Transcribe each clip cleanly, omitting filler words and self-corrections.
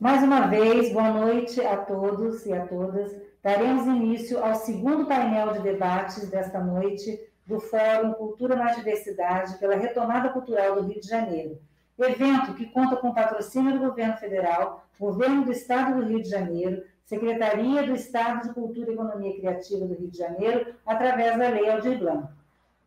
Mais uma vez, boa noite a todos e a todas. Daremos início ao segundo painel de debates desta noite do Fórum Cultura mais Diversidade pela Retomada Cultural do Rio de Janeiro. Evento que conta com patrocínio do Governo Federal, Governo do Estado do Rio de Janeiro, Secretaria do Estado de Cultura e Economia Criativa do Rio de Janeiro, através da Lei Aldir Blanc.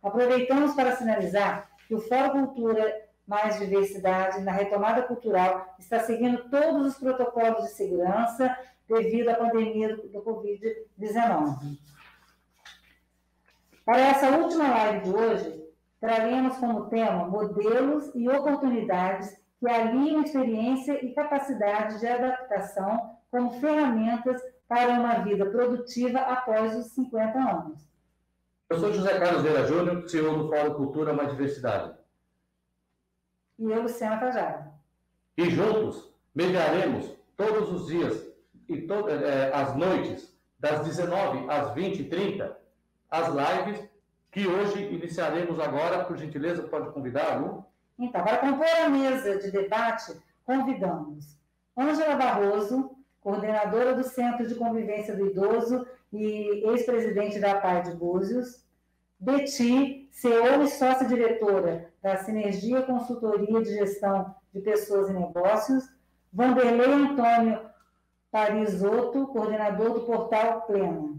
Aproveitamos para sinalizar que o Fórum Cultura mais Diversidade na Retomada Cultural está seguindo todos os protocolos de segurança devido à pandemia do Covid-19. Para essa última live de hoje, traremos como tema modelos e oportunidades que aliam experiência e capacidade de adaptação como ferramentas para uma vida produtiva após os 50 anos. Eu sou José Carlos Vieira Júnior, CEO do Fórum Cultura mais Diversidade. E eu, Luciana Tajada. E juntos mediaremos todos os dias e as noites, das 19 às 20h30, as lives que hoje iniciaremos agora. Por gentileza, pode convidar algum? Então, para compor a mesa de debate, convidamos Ângela Barroso, coordenadora do Centro de Convivência do Idoso e ex-presidente da APAI de Búzios, Beti, CEO e sócia-diretora da Sinergia Consultoria de Gestão de Pessoas e Negócios, Vanderlei Antônio Parisotto, coordenador do portal Plena.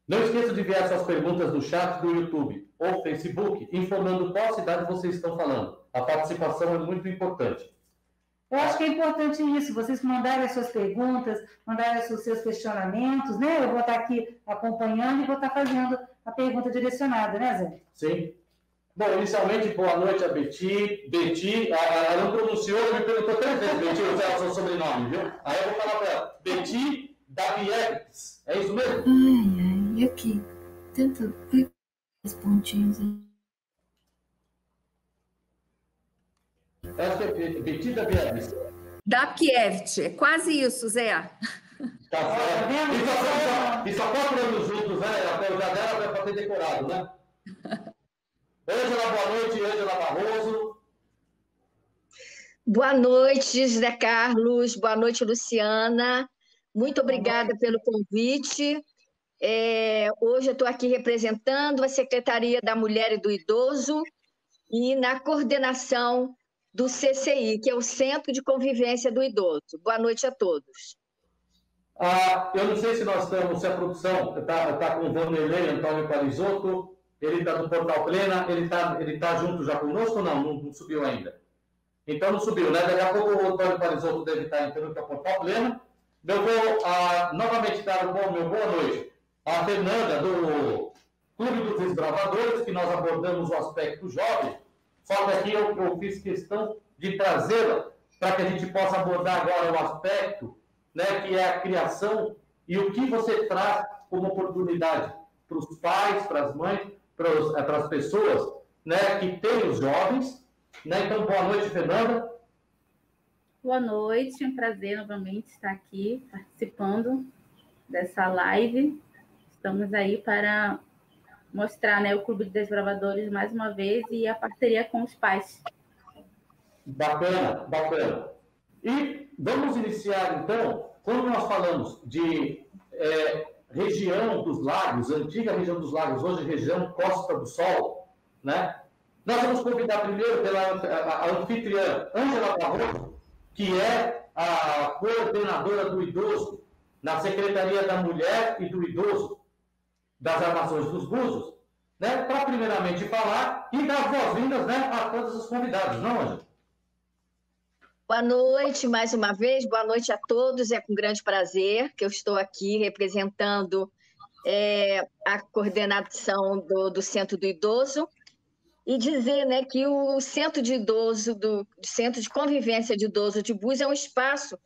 Não esqueça de enviar suas perguntas no chat do YouTube ou Facebook, informando qual cidade vocês estão falando. A participação é muito importante. Eu acho que é importante isso, vocês mandarem as suas perguntas, mandarem os seus questionamentos, né? Eu vou estar aqui acompanhando e vou estar fazendo a pergunta direcionada, né, Zé? Sim. Bom, inicialmente, boa noite a Beti. Beti, ela não pronunciou, me perguntou 3 vezes, Beti, usar o seu sobrenome, viu? Aí eu vou falar para ela, Beti Davietes, é isso mesmo? Ai, aqui, tenta ver os pontinhos aí. Essa é Beti Davietes. Dapkiewicz, é quase isso, Zé. Tá certo. E só 4 anos juntos, né? Até o já dela vai para ter decorado, né? Ângela, boa noite. Ângela Barroso. Boa noite, José Carlos. Boa noite, Luciana. Muito obrigada pelo convite. Hoje eu estou aqui representando a Secretaria da Mulher e do Idoso e na coordenação do CCI, que é o Centro de Convivência do Idoso. Boa noite a todos. Eu não sei se nós estamos, se a produção está com o Vanderlei Antônio Parisotto, ele está no Portal Plena, ele tá junto já conosco ou não subiu ainda? Então não subiu, né? Daqui a pouco o Antônio Parisotto deve estar entrando para o Portal Plena. Eu vou novamente dar meu boa noite à Fernanda, do Clube dos Desbravadores, que nós abordamos o aspecto jovem, só que aqui eu fiz questão de trazê-la para que a gente possa abordar agora o aspecto, né, que é a criação e o que você traz como oportunidade para os pais, para as mães, para as pessoas, né, que têm os jovens. Né? Então, boa noite, Fernanda. Boa noite, é um prazer novamente estar aqui participando dessa live. Estamos aí para mostrar, né, o Clube de Desbravadores mais uma vez e a parceria com os pais. Bacana, bacana. E vamos iniciar, então, quando nós falamos de região dos lagos, antiga região dos lagos, hoje região Costa do Sol, né? Nós vamos convidar primeiro a anfitriã Ângela Barroso, que é a coordenadora do idoso na Secretaria da Mulher e do Idoso das Armações dos Búzios, né? Para primeiramente falar e dar boas-vindas, né, a todos os convidados, não, Ângela? Boa noite, mais uma vez, boa noite a todos, é com grande prazer que eu estou aqui representando a coordenação do Centro do Idoso e dizer, né, que o Centro de Idoso, do Centro de Convivência de Idoso de Búzios é um espaço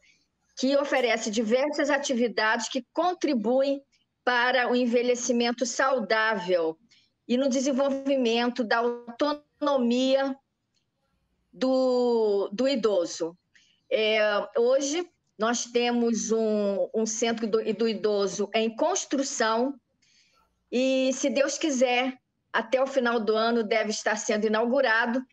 que oferece diversas atividades que contribuem para o envelhecimento saudável e no desenvolvimento da autonomia do idoso. Hoje, nós temos um centro do idoso em construção e, se Deus quiser, até o final do ano deve estar sendo inaugurado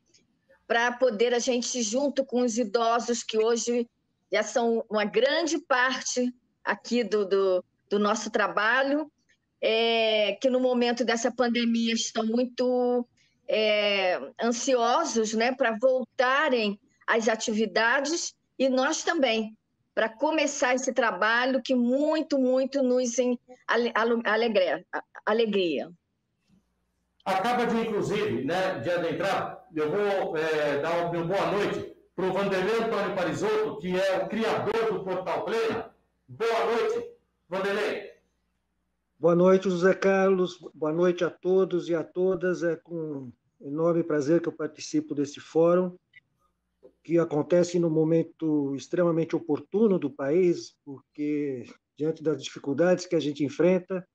para poder a gente, junto com os idosos que hoje já são uma grande parte aqui do nosso trabalho, que no momento dessa pandemia estão muito ansiosos, né, para voltarem às atividades, e nós também, para começar esse trabalho que muito, muito nos alegria. Acaba de, inclusive, né, de adentrar, eu vou dar uma boa noite para o Vanderlei Antônio Parisotto, que é o criador do Portal Plena. Boa noite, Vanderlei. Boa noite, José Carlos. Boa noite a todos e a todas. É com enorme prazer que eu participo desse fórum, que acontece num momento extremamente oportuno do país, porque, diante das dificuldades que a gente enfrenta,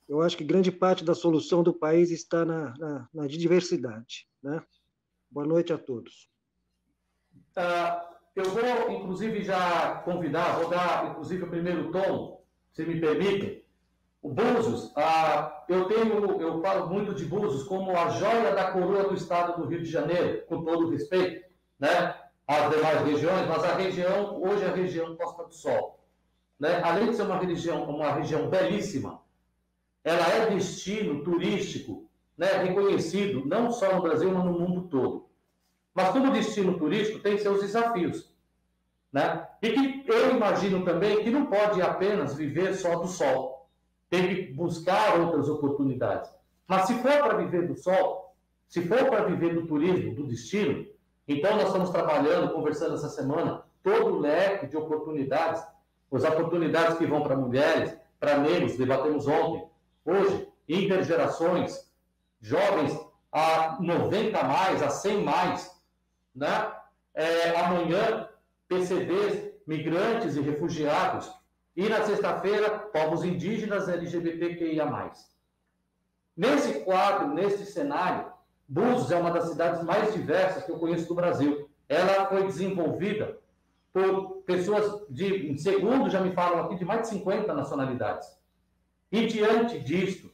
eu acho que grande parte da solução do país está na diversidade, né? Boa noite a todos. Eu vou, inclusive, já convidar, vou dar, inclusive, o primeiro tom, se me permitem. O Búzios, eu falo muito de Búzios como a joia da coroa do estado do Rio de Janeiro, com todo o respeito, né, às demais regiões, mas hoje é a região Costa do Sol, né? Além de ser uma região belíssima, ela é destino turístico, né, reconhecido não só no Brasil, mas no mundo todo. Mas como destino turístico tem seus desafios, né? E que eu imagino também que não pode apenas viver só do sol. Tem que buscar outras oportunidades. Mas se for para viver do sol, se for para viver do turismo, do destino, então nós estamos trabalhando, conversando essa semana, todo o leque de oportunidades, as oportunidades que vão para mulheres, para negros, debatemos ontem, hoje, intergerações, jovens a 90 mais, a 100 mais, né? Amanhã, PCDs, migrantes e refugiados, e na sexta-feira, povos indígenas LGBTQIA+. Nesse quadro, nesse cenário, Búzios é uma das cidades mais diversas que eu conheço do Brasil. Ela foi desenvolvida por pessoas segundo já me falam aqui, de mais de 50 nacionalidades. E diante disto,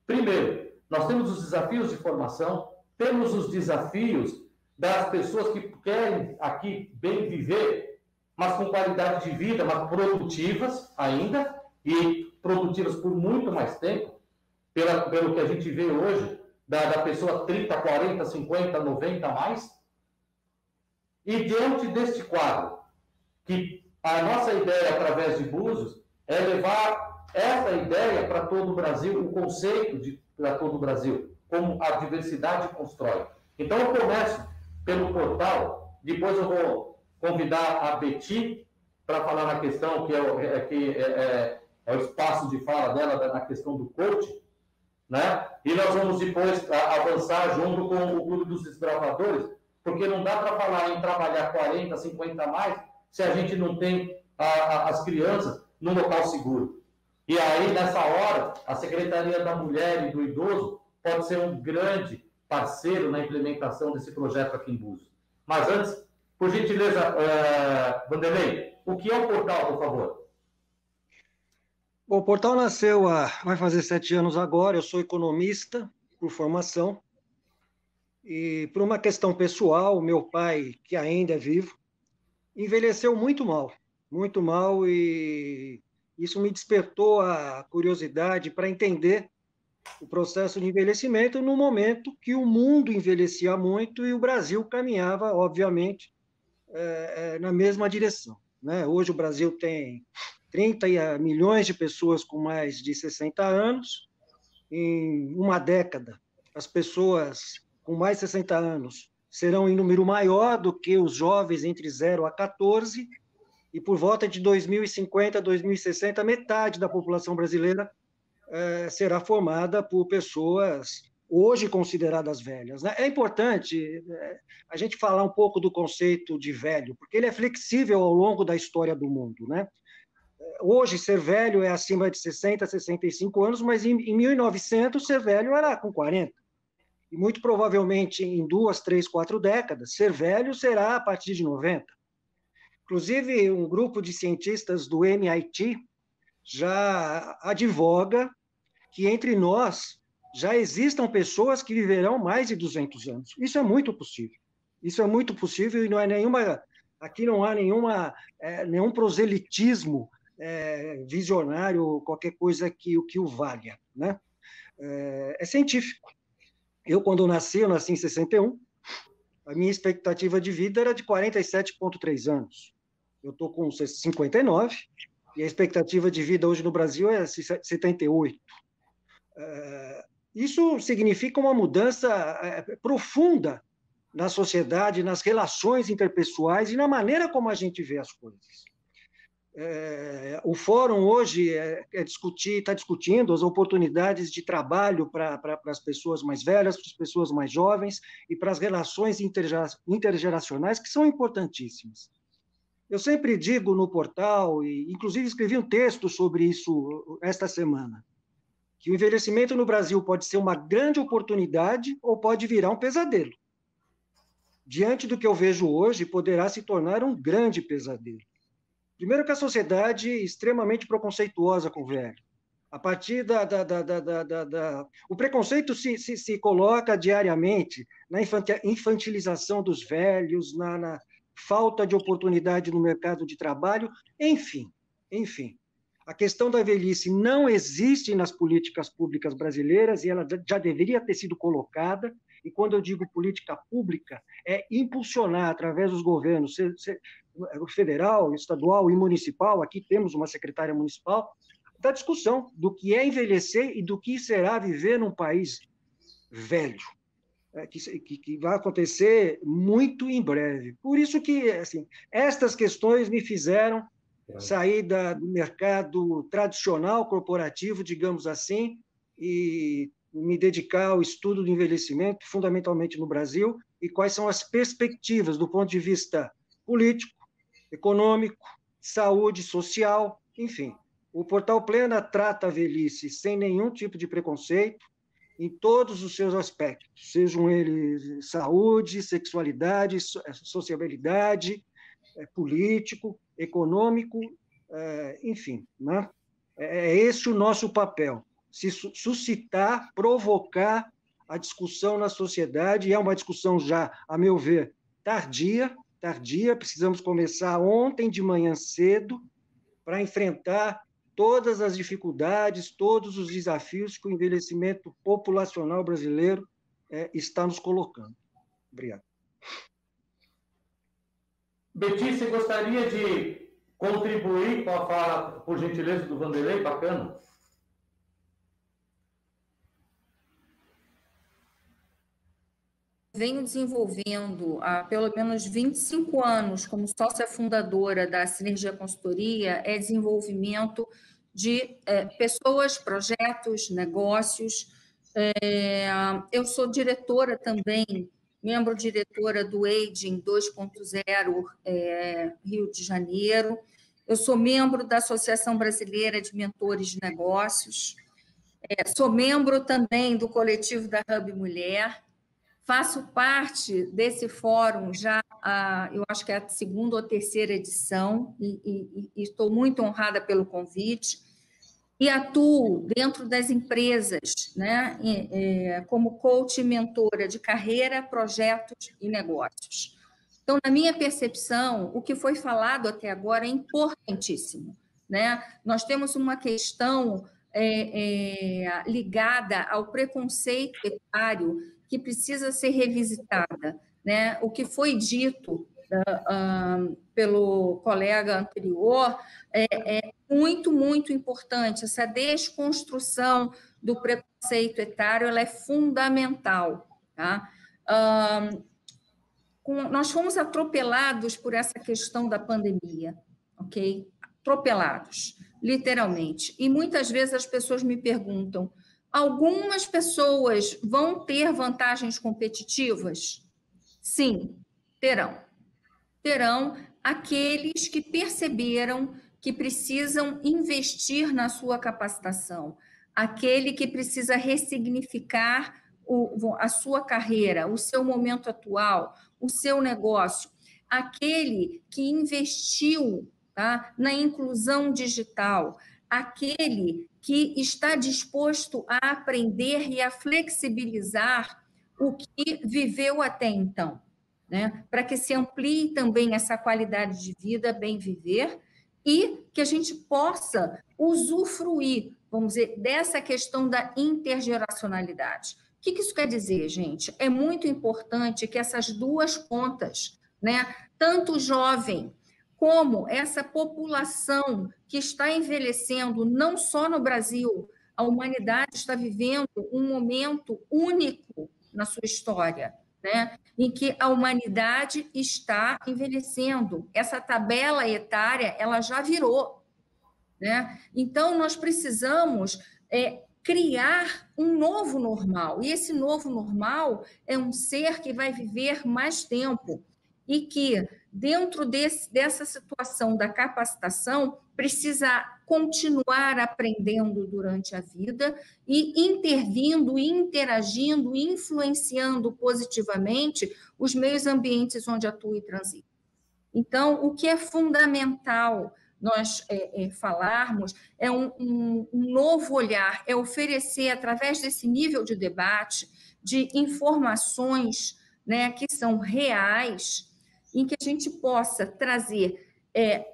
primeiro, nós temos os desafios de formação, temos os desafios das pessoas que querem aqui bem viver, mas com qualidade de vida, mas produtivas ainda, e produtivas por muito mais tempo, pelo que a gente vê hoje, da pessoa 30, 40, 50, 90 mais. E diante deste quadro, que a nossa ideia, através de Búzios, é levar essa ideia para todo o Brasil, o conceito para todo o Brasil, como a diversidade constrói. Então, eu começo pelo portal, depois eu vou convidar a Betty para falar na questão, que é o espaço de fala dela, na questão do coaching, né? E nós vamos depois avançar junto com o Clube dos Desbravadores, porque não dá para falar em trabalhar 40, 50 mais, se a gente não tem as crianças num local seguro. E aí, nessa hora, a Secretaria da Mulher e do Idoso pode ser um grande parceiro na implementação desse projeto aqui em Búzios. Mas antes, por gentileza, Vanderlei, o que é o portal, por favor? Bom, o portal nasceu vai fazer 7 anos agora. Eu sou economista por formação e, por uma questão pessoal, meu pai, que ainda é vivo, envelheceu muito mal, e isso me despertou a curiosidade para entender o processo de envelhecimento no momento que o mundo envelhecia muito e o Brasil caminhava, obviamente, na mesma direção, né? Hoje o Brasil tem 30 milhões de pessoas com mais de 60 anos. Em uma década, as pessoas com mais de 60 anos serão em número maior do que os jovens entre 0 a 14, e por volta de 2050, 2060, metade da população brasileira será formada por pessoas hoje consideradas velhas, né? É importante a gente falar um pouco do conceito de velho, porque ele é flexível ao longo da história do mundo, né? Hoje, ser velho é acima de 60, 65 anos, mas em 1900, ser velho era com 40. E muito provavelmente, em 2, 3, 4 décadas, ser velho será a partir de 90. Inclusive, um grupo de cientistas do MIT já advoga que entre nós já existam pessoas que viverão mais de 200 anos. Isso é muito possível. Isso é muito possível e não é nenhuma Aqui não há nenhum proselitismo visionário, qualquer coisa que o valha, né? É científico. Quando eu nasci em 61, a minha expectativa de vida era de 47,3 anos. Eu estou com 59, e a expectativa de vida hoje no Brasil é 78. Isso significa uma mudança profunda na sociedade, nas relações interpessoais e na maneira como a gente vê as coisas. O fórum hoje está discutindo as oportunidades de trabalho para as pessoas mais velhas, para as pessoas mais jovens e para as relações intergeracionais, que são importantíssimas. Eu sempre digo no portal, e inclusive escrevi um texto sobre isso esta semana, que o envelhecimento no Brasil pode ser uma grande oportunidade ou pode virar um pesadelo. Diante do que eu vejo hoje, poderá se tornar um grande pesadelo. Primeiro que a sociedade é extremamente preconceituosa com o velho. A partir o preconceito se coloca diariamente na infantilização dos velhos, na falta de oportunidade no mercado de trabalho, enfim. A questão da velhice não existe nas políticas públicas brasileiras e ela já deveria ter sido colocada. E quando eu digo política pública, é impulsionar através dos governos federal, estadual e municipal, aqui temos uma secretária municipal, da discussão do que é envelhecer e do que será viver num país velho, que vai acontecer muito em breve. Por isso que, assim, estas questões me fizeram sair do mercado tradicional, corporativo, digamos assim, e me dedicar ao estudo do envelhecimento, fundamentalmente no Brasil, e quais são as perspectivas do ponto de vista político, econômico, saúde, social, enfim. O Portal Plena trata a velhice sem nenhum tipo de preconceito, em todos os seus aspectos, sejam eles saúde, sexualidade, sociabilidade, político, econômico, enfim, né? É esse o nosso papel, se suscitar, provocar a discussão na sociedade, e é uma discussão já, a meu ver, tardia, precisamos começar ontem de manhã cedo para enfrentar todas as dificuldades, todos os desafios que o envelhecimento populacional brasileiro está nos colocando. Obrigado. Beti, você gostaria de contribuir com a fala, por gentileza, do Vanderlei? Bacana. Venho desenvolvendo há pelo menos 25 anos como sócia fundadora da Sinergia Consultoria, desenvolvimento de pessoas, projetos, negócios. Eu sou diretora também, membro-diretora do Aging 2.0 Rio de Janeiro. Eu sou membro da Associação Brasileira de Mentores de Negócios. Sou membro também do coletivo da Hub Mulher. Faço parte desse fórum já, eu acho que é a segunda ou terceira edição, e estou muito honrada pelo convite, e atuo dentro das empresas, né, como coach e mentora de carreira, projetos e negócios. Então, na minha percepção, o que foi falado até agora é importantíssimo, né? Nós temos uma questão ligada ao preconceito etário, que precisa ser revisitada, né? O que foi dito pelo colega anterior é muito, muito importante. Essa desconstrução do preconceito etário, ela é fundamental, tá? Nós fomos atropelados por essa questão da pandemia, ok? Atropelados, literalmente. E muitas vezes as pessoas me perguntam: algumas pessoas vão ter vantagens competitivas? Sim, terão. Terão aqueles que perceberam que precisam investir na sua capacitação, aquele que precisa ressignificar a sua carreira, o seu momento atual, o seu negócio, aquele que investiu, tá, na inclusão digital, aquele que está disposto a aprender e a flexibilizar o que viveu até então. né? Para que se amplie também essa qualidade de vida, bem viver, e que a gente possa usufruir, vamos dizer, dessa questão da intergeracionalidade. O que isso quer dizer, gente? É muito importante que essas duas pontas, né, tanto o jovem como essa população que está envelhecendo, não só no Brasil, a humanidade está vivendo um momento único na sua história, né, em que a humanidade está envelhecendo. Essa tabela etária, ela já virou, né? Então, nós precisamos criar um novo normal, e esse novo normal é um ser que vai viver mais tempo, e que, dentro dessa situação da capacitação, precisa continuar aprendendo durante a vida e intervindo, interagindo, influenciando positivamente os meios ambientes onde atua e transita. Então, o que é fundamental nós falarmos é um novo olhar, é oferecer, através desse nível de debate, de informações, né, que são reais, em que a gente possa trazer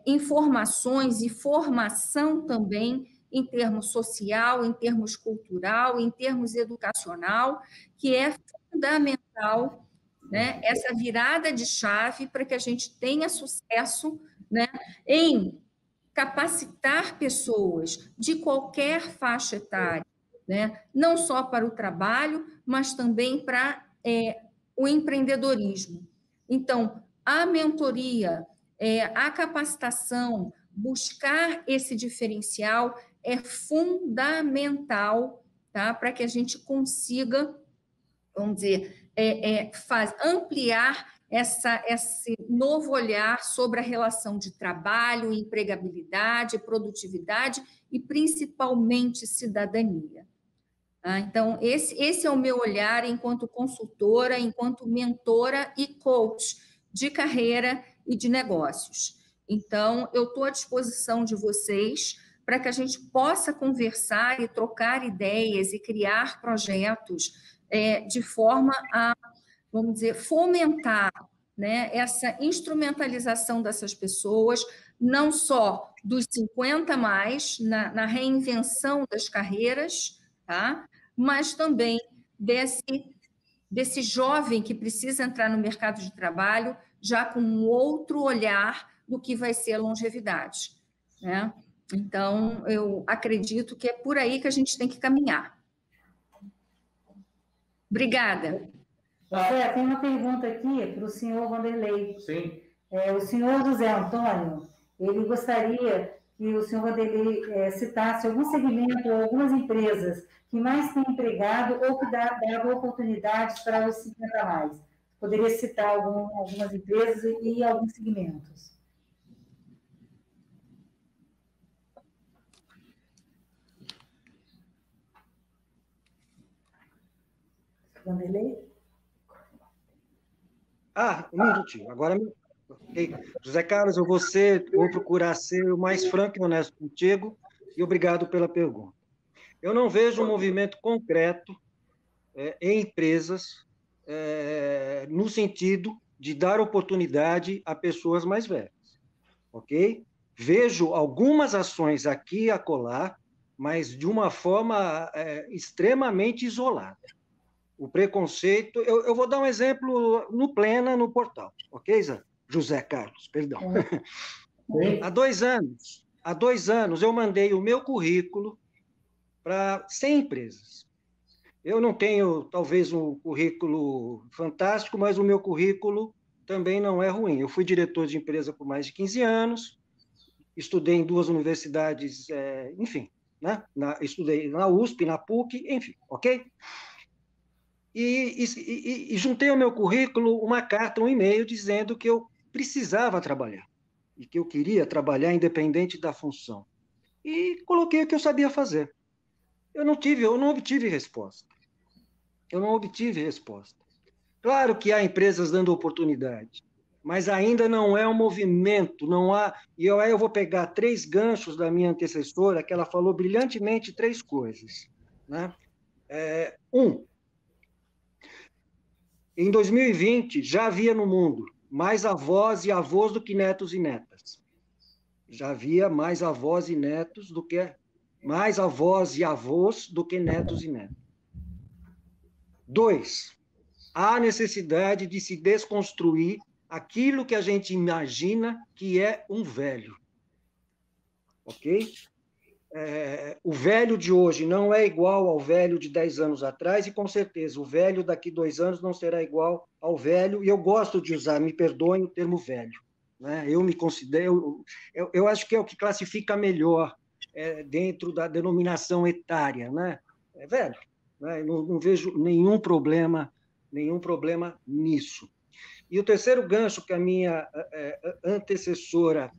informações e formação também em termos social, em termos cultural, em termos educacional, que é fundamental, né, essa virada de chave para que a gente tenha sucesso, né, em capacitar pessoas de qualquer faixa etária, né, não só para o trabalho, mas também para o empreendedorismo. Então, a mentoria, a capacitação, buscar esse diferencial é fundamental, tá, para que a consiga, vamos dizer, ampliar esse novo olhar sobre a relação de trabalho, empregabilidade, produtividade e, principalmente, cidadania. Então, esse é o meu olhar enquanto consultora, enquanto mentora e coach de carreira e de negócios. Então, eu estou à disposição de vocês para que a gente possa conversar e trocar ideias e criar projetos de forma a, vamos dizer, fomentar, né, essa instrumentalização dessas pessoas, não só dos 50 mais, na reinvenção das carreiras, tá? Mas também desse jovem que precisa entrar no mercado de trabalho já com um outro olhar do que vai ser a longevidade, né? Então, eu acredito que é por aí que a gente tem que caminhar. Obrigada. Tem uma pergunta aqui para o senhor Vanderlei. Sim. O senhor José Antônio, ele gostaria que o senhor Vanderlei citasse algum segmento ou algumas empresas que mais têm empregado ou que dão oportunidades para os 50 a mais. Poderia citar algumas empresas e alguns segmentos. Vanderlei? Um minutinho. Agora, okay. José Carlos, eu vou procurar ser o mais franco e honesto contigo, e obrigado pela pergunta. Eu não vejo um movimento concreto em empresas no sentido de dar oportunidade a pessoas mais velhas, ok? Vejo algumas ações aqui e acolá, mas de uma forma extremamente isolada. O preconceito... Eu vou dar um exemplo no Plena, no portal, ok, José Carlos, perdão. Há 2 anos eu mandei o meu currículo para 100 empresas. Eu não tenho, talvez, um currículo fantástico, mas o meu currículo também não é ruim. Eu fui diretor de empresa por mais de 15 anos, estudei em 2 universidades, enfim, né? Estudei na USP, na PUC, enfim, ok? E juntei ao meu currículo uma carta, um e-mail, dizendo que eu precisava trabalhar, e que eu queria trabalhar independente da função. E coloquei o que eu sabia fazer. Eu não obtive resposta. Claro que há empresas dando oportunidade, mas ainda não é um movimento, não há... E aí eu vou pegar 3 ganchos da minha antecessora, que ela falou brilhantemente 3 coisas, né? Em 2020, já havia no mundo mais avós e avós do que netos e netas. Já havia mais avós e netos do que... mais avós e avós do que netos e netas. 2, há necessidade de se desconstruir aquilo que a gente imagina que é um velho. Ok? O velho de hoje não é igual ao velho de 10 anos atrás, e com certeza o velho daqui 2 anos não será igual ao velho, e eu gosto de usar, me perdoem, o termo velho. Né? Eu me considero, eu acho que é o que classifica melhor dentro da denominação etária. Né? É velho. Né? Eu não vejo nenhum problema nisso. E o terceiro gancho que a minha antecessora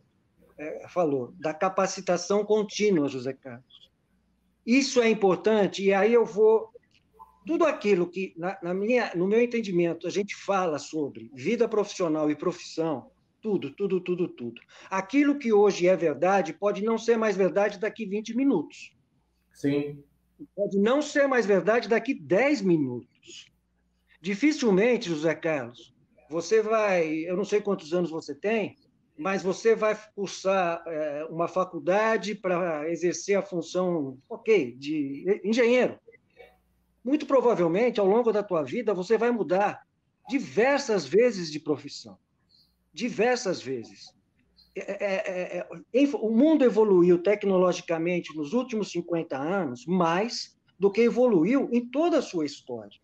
falou, da capacitação contínua, José Carlos. Isso é importante, e aí eu vou... Tudo aquilo que, no meu entendimento, a gente fala sobre vida profissional e profissão, tudo. Aquilo que hoje é verdade pode não ser mais verdade daqui 20 minutos. Sim. Pode não ser mais verdade daqui 10 minutos. Dificilmente, José Carlos, você vai... Eu não sei quantos anos você tem, mas você vai cursar uma faculdade para exercer a função, de engenheiro. Muito provavelmente, ao longo da tua vida, você vai mudar diversas vezes de profissão. Diversas vezes. O mundo evoluiu tecnologicamente nos últimos 50 anos mais do que evoluiu em toda a sua história.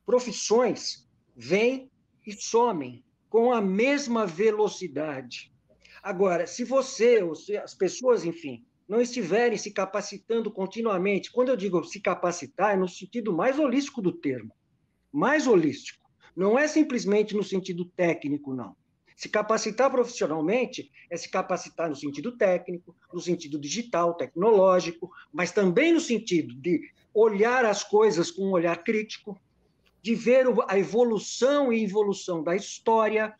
Profissões vêm e somem com a mesma velocidade. Agora, se as pessoas, enfim, não estiverem se capacitando continuamente, quando eu digo se capacitar, é no sentido mais holístico do termo, mais holístico. Não é simplesmente no sentido técnico, não. Se capacitar profissionalmente é se capacitar no sentido técnico, no sentido digital, tecnológico, mas também no sentido de olhar as coisas com um olhar crítico, de ver a evolução e involução da história,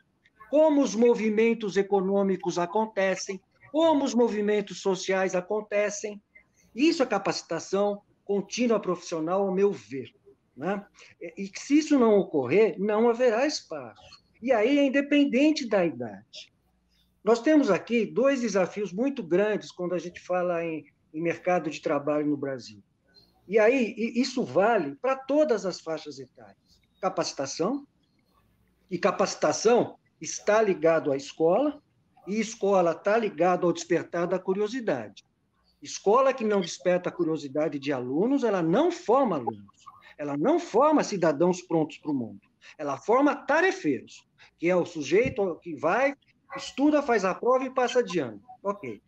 como os movimentos econômicos acontecem, como os movimentos sociais acontecem. Isso é capacitação contínua profissional, ao meu ver. Né? E se isso não ocorrer, não haverá espaço. E aí é independente da idade. Nós temos aqui 2 desafios muito grandes quando a gente fala em mercado de trabalho no Brasil. E aí, isso vale para todas as faixas etárias. Capacitação, e capacitação está ligado à escola, e escola está ligado ao despertar da curiosidade. Escola que não desperta a curiosidade de alunos, ela não forma alunos, ela não forma cidadãos prontos para o mundo, ela forma tarefeiros, que é o sujeito que vai, estuda, faz a prova e passa de ano. Ok.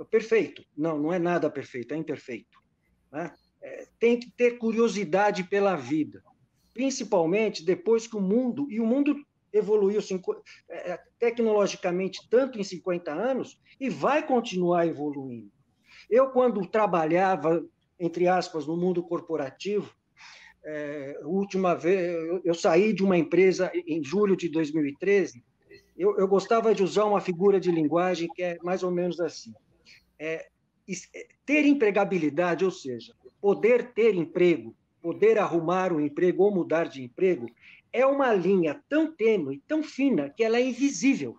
Perfeito? Não, não é nada perfeito, é imperfeito. Né? Tem que ter curiosidade pela vida, principalmente depois que o mundo evoluiu tecnologicamente tanto em 50 anos e vai continuar evoluindo. Eu, quando trabalhava, entre aspas, no mundo corporativo, última vez, eu saí de uma empresa em julho de 2013, eu gostava de usar uma figura de linguagem que é mais ou menos assim. Ter empregabilidade, ou seja, poder ter emprego, poder arrumar um emprego ou mudar de emprego, é uma linha tão tênue, tão fina, que ela é invisível.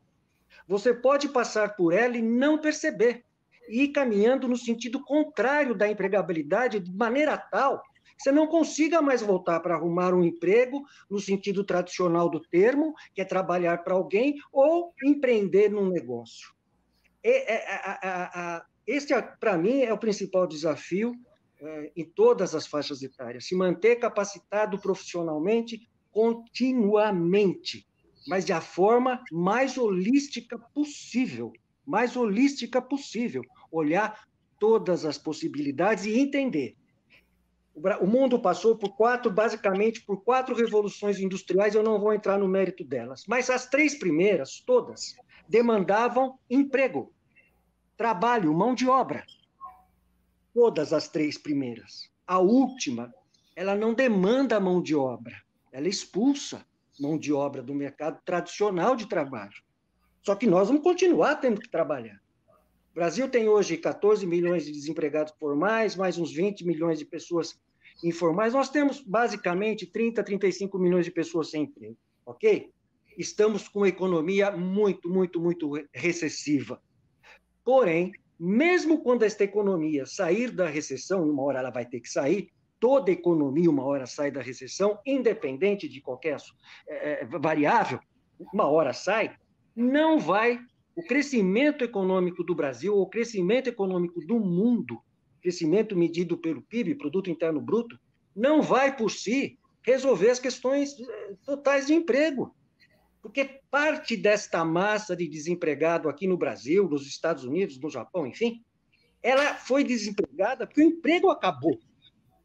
Você pode passar por ela e não perceber, e ir caminhando no sentido contrário da empregabilidade, de maneira tal que você não consiga mais voltar para arrumar um emprego no sentido tradicional do termo, que é trabalhar para alguém ou empreender num negócio. Esse, para mim, é o principal desafio em todas as faixas etárias, se manter capacitado profissionalmente continuamente, mas da forma mais holística possível, olhar todas as possibilidades e entender. O mundo passou basicamente por 4 revoluções industriais, eu não vou entrar no mérito delas, mas as 3 primeiras, todas, demandavam emprego, trabalho, mão de obra. Todas as 3 primeiras. A última, ela não demanda mão de obra, ela expulsa mão de obra do mercado tradicional de trabalho. Só que nós vamos continuar tendo que trabalhar. O Brasil tem hoje 14 milhões de desempregados formais, mais uns 20 milhões de pessoas informais, nós temos basicamente 30, 35 milhões de pessoas sem emprego, ok? Estamos com uma economia muito, muito, muito recessiva. Porém, mesmo quando esta economia sair da recessão, e uma hora ela vai ter que sair, toda economia uma hora sai da recessão, independente de qualquer variável, uma hora sai, não vai, o crescimento econômico do Brasil, o crescimento econômico do mundo, crescimento medido pelo PIB, Produto Interno Bruto, não vai por si resolver as questões totais de emprego. Porque parte desta massa de desempregado aqui no Brasil, nos Estados Unidos, no Japão, enfim, ela foi desempregada porque o emprego acabou.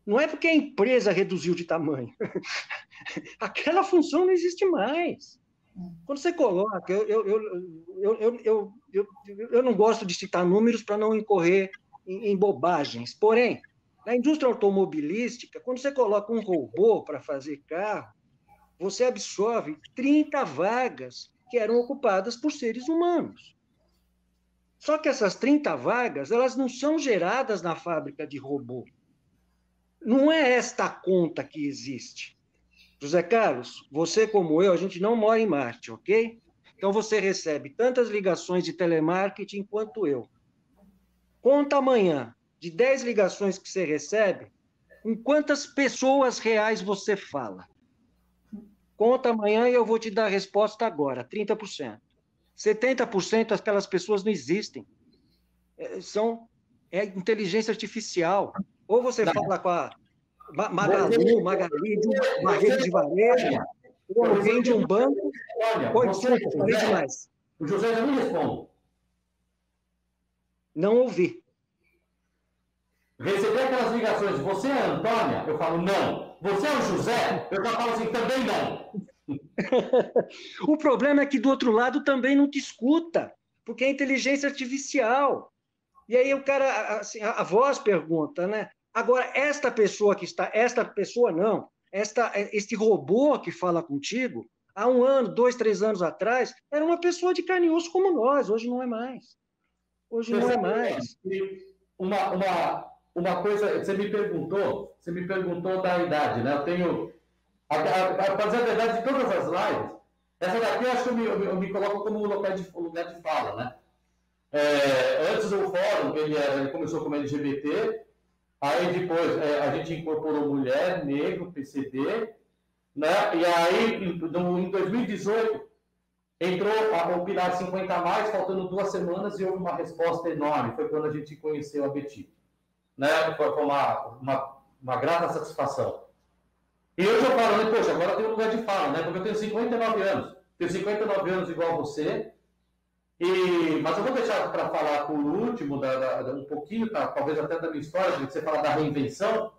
Não é porque a empresa reduziu de tamanho. Aquela função não existe mais. Quando você coloca... Eu não gosto de citar números para não incorrer em bobagens. Porém, na indústria automobilística, quando você coloca um robô para fazer carro, você absorve 30 vagas que eram ocupadas por seres humanos. Só que essas 30 vagas, elas não são geradas na fábrica de robô. Não é esta conta que existe. José Carlos, você como eu, a gente não mora em Marte, ok? Então você recebe tantas ligações de telemarketing quanto eu. Conta amanhã, de 10 ligações que você recebe, com quantas pessoas reais você fala. Conta amanhã e eu vou te dar a resposta agora, 30%. 70% aquelas pessoas não existem. É inteligência artificial. Ou você fala com a Magalu, Magali, de uma rede de varejo, ou alguém de um banco. Oi, desculpa, falei demais. O José já me responde. Não ouvi. Receber aquelas ligações, você é a Antônia? Eu falo, não. Você é o José? Eu já falo assim, também não. O problema é que do outro lado também não te escuta, porque é inteligência artificial. E aí o cara, assim, a voz pergunta, né? Agora, esta pessoa não, este robô que fala contigo, há 1 ano, 2, 3 anos atrás, era uma pessoa de carne e osso como nós, hoje não é mais. Hoje não é mais. Uma coisa, você me perguntou da idade, né? Eu tenho, para dizer a verdade, de todas as lives, essa daqui eu acho que eu me coloco como lugar de fala, né? Antes o fórum, ele começou como LGBT, aí depois a gente incorporou mulher, negro, PCD, né? E aí, em 2018, entrou o Pilar 50+, faltando 2 semanas, e houve uma resposta enorme. Foi quando a gente conheceu a Betty. Né? Foi uma grata satisfação. E hoje eu falo, né, poxa, agora tem um lugar de fala, né? Porque eu tenho 59 anos. Tenho 59 anos igual a você. Mas eu vou deixar para falar por último, um pouquinho, talvez até da minha história, que você fala da reinvenção,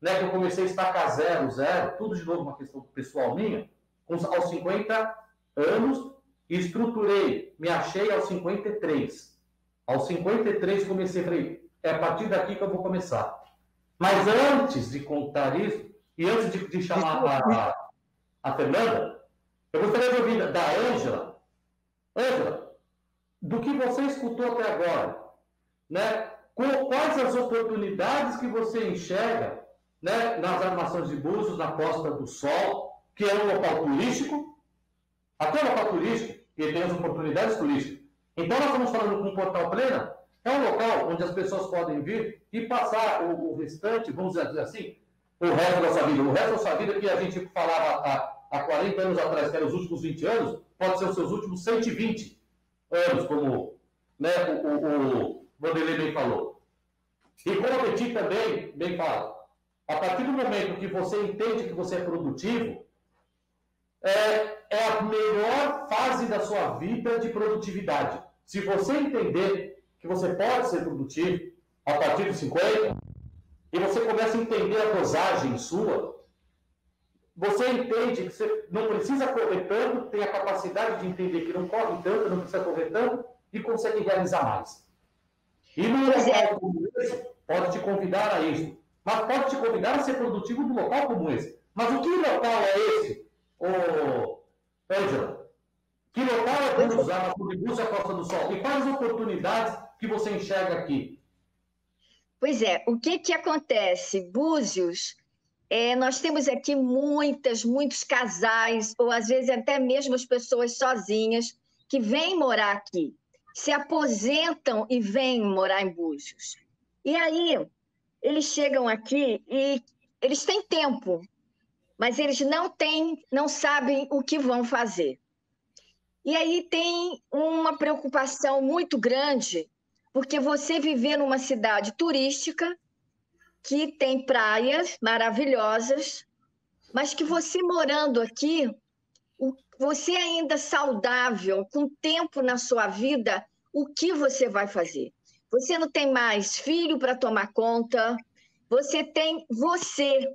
né? Que eu comecei a estacar 0, tudo de novo uma questão pessoal minha, aos 50 anos, e estruturei, me achei aos 53. Aos 53 comecei, falei, é a partir daqui que eu vou começar. Mas antes de contar isso, e antes de chamar a Fernanda, eu gostaria de ouvir da Ângela. Ângela, do que você escutou até agora, né? Quais as oportunidades que você enxerga, né, nas armações de Búzios, na Costa do Sol, que é um local turístico, até um local turístico, e tem as oportunidades turísticas. Então, nós estamos falando com o Portal Plena, é um local onde as pessoas podem vir e passar o restante, vamos dizer assim, o resto da sua vida. O resto da sua vida que a gente falava há 40 anos atrás, que eram os últimos 20 anos, pode ser os seus últimos 120 anos, como, né, o Vanderlei bem falou. E como a Betty também bem fala, a partir do momento que você entende que você é produtivo, é a melhor fase da sua vida de produtividade. Se você entender que você pode ser produtivo a partir dos 50, e você começa a entender a dosagem sua, você entende que você não precisa correr tanto, tem a capacidade de entender que não corre tanto, não precisa correr tanto, e consegue realizar mais. E no local como esse, pode te convidar a isso. Mas pode te convidar a ser produtivo num local como esse. Mas o que local é esse, Ângela? Que local é Búzios, a Costa do Sol? E quais as oportunidades que você enxerga aqui? Pois é, o que acontece? Búzios, nós temos aqui muitos casais, ou às vezes até mesmo as pessoas sozinhas, que vêm morar aqui, se aposentam e vêm morar em Búzios. E aí, eles chegam aqui e eles têm tempo, mas eles não sabem o que vão fazer. E aí tem uma preocupação muito grande, porque você viver numa cidade turística, que tem praias maravilhosas, mas que você morando aqui, você ainda saudável, com tempo na sua vida, o que você vai fazer? Você não tem mais filho para tomar conta, você tem você.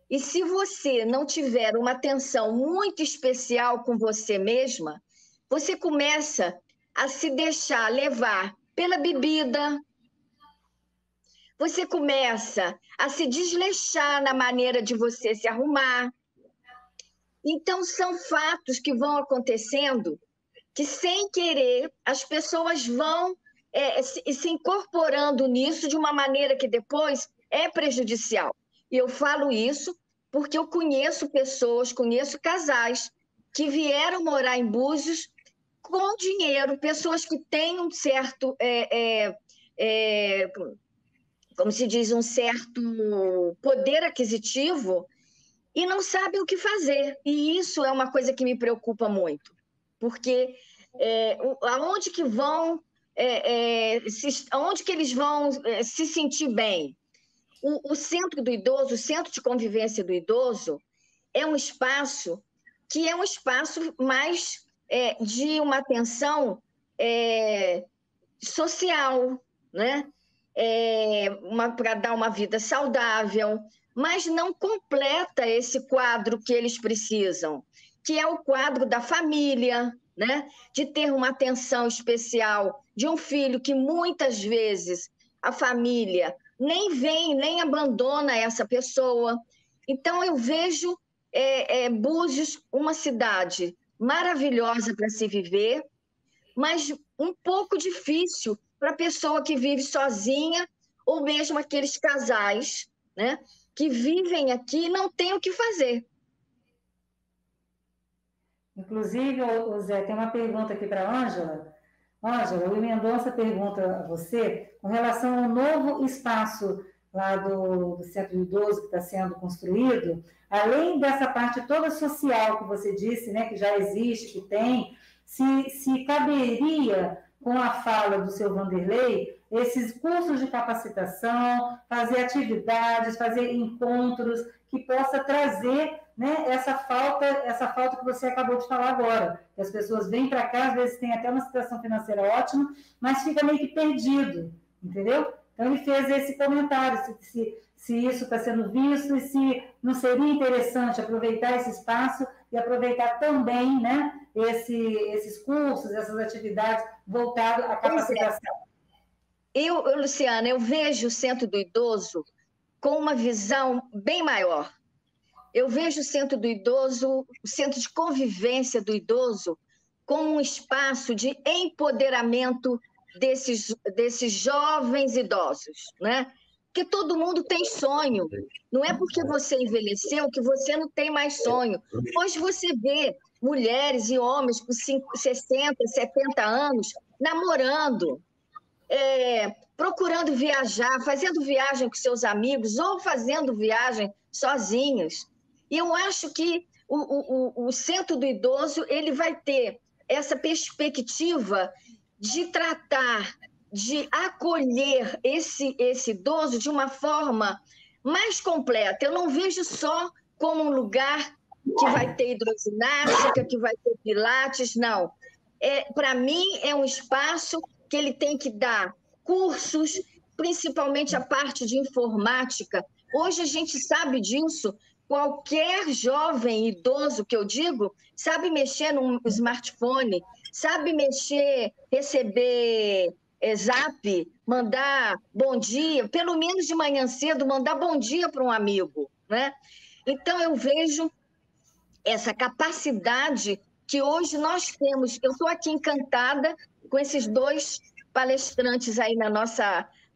E se você não tiver uma atenção muito especial com você mesma, você começa a se deixar levar pela bebida, você começa a se desleixar na maneira de você se arrumar. Então, são fatos que vão acontecendo que, sem querer, as pessoas vão se incorporando nisso de uma maneira que depois é prejudicial. E eu falo isso porque eu conheço pessoas, conheço casais que vieram morar em Búzios com dinheiro, pessoas que têm um certo... como se diz, um certo poder aquisitivo e não sabem o que fazer. E isso é uma coisa que me preocupa muito, porque aonde que vão, aonde que eles vão se sentir bem? O centro do idoso, o centro de convivência do idoso, é um espaço que é um espaço mais de uma atenção social, né? Para dar uma vida saudável, mas não completa esse quadro que eles precisam, que é o quadro da família, né? De ter uma atenção especial de um filho que muitas vezes a família nem vem, nem abandona essa pessoa. Então, eu vejo Búzios uma cidade maravilhosa para se viver, mas um pouco difícil para a pessoa que vive sozinha, ou mesmo aqueles casais, né, que vivem aqui e não têm o que fazer. Inclusive, Zé, tem uma pergunta aqui para a Ângela. Ângela, o Mendonça pergunta a você com relação ao novo espaço lá do Centro do Idoso que está sendo construído, além dessa parte toda social que você disse, né, que já existe, que tem, se caberia, com a fala do seu Vanderlei, esses cursos de capacitação, fazer atividades, fazer encontros que possa trazer, né, essa falta que você acabou de falar agora, que as pessoas vêm para cá, às vezes tem até uma situação financeira ótima, mas fica meio que perdido, entendeu? Então ele fez esse comentário, se isso está sendo visto e se não seria interessante aproveitar esse espaço e aproveitar também, né, esses cursos, essas atividades voltadas à capacitação. Luciana, eu vejo o Centro do Idoso com uma visão bem maior. Eu vejo o Centro do Idoso, o Centro de Convivência do Idoso, como um espaço de empoderamento desses jovens idosos, né? Porque todo mundo tem sonho. Não é porque você envelheceu que você não tem mais sonho. Hoje você vê mulheres e homens com 60, 70 anos namorando, procurando viajar, fazendo viagem com seus amigos ou fazendo viagem sozinhos. E eu acho que o Centro do Idoso ele vai ter essa perspectiva de tratar, de acolher esse idoso de uma forma mais completa. Eu não vejo só como um lugar que vai ter hidroginástica, que vai ter pilates, não. Para mim, é um espaço que ele tem que dar cursos, principalmente a parte de informática. Hoje a gente sabe disso. Qualquer jovem idoso, que eu digo, sabe mexer num smartphone, sabe mexer, receber zap, mandar bom dia, pelo menos de manhã cedo, mandar bom dia para um amigo, né? Então, eu vejo essa capacidade que hoje nós temos. Eu estou aqui encantada com esses dois palestrantes aí na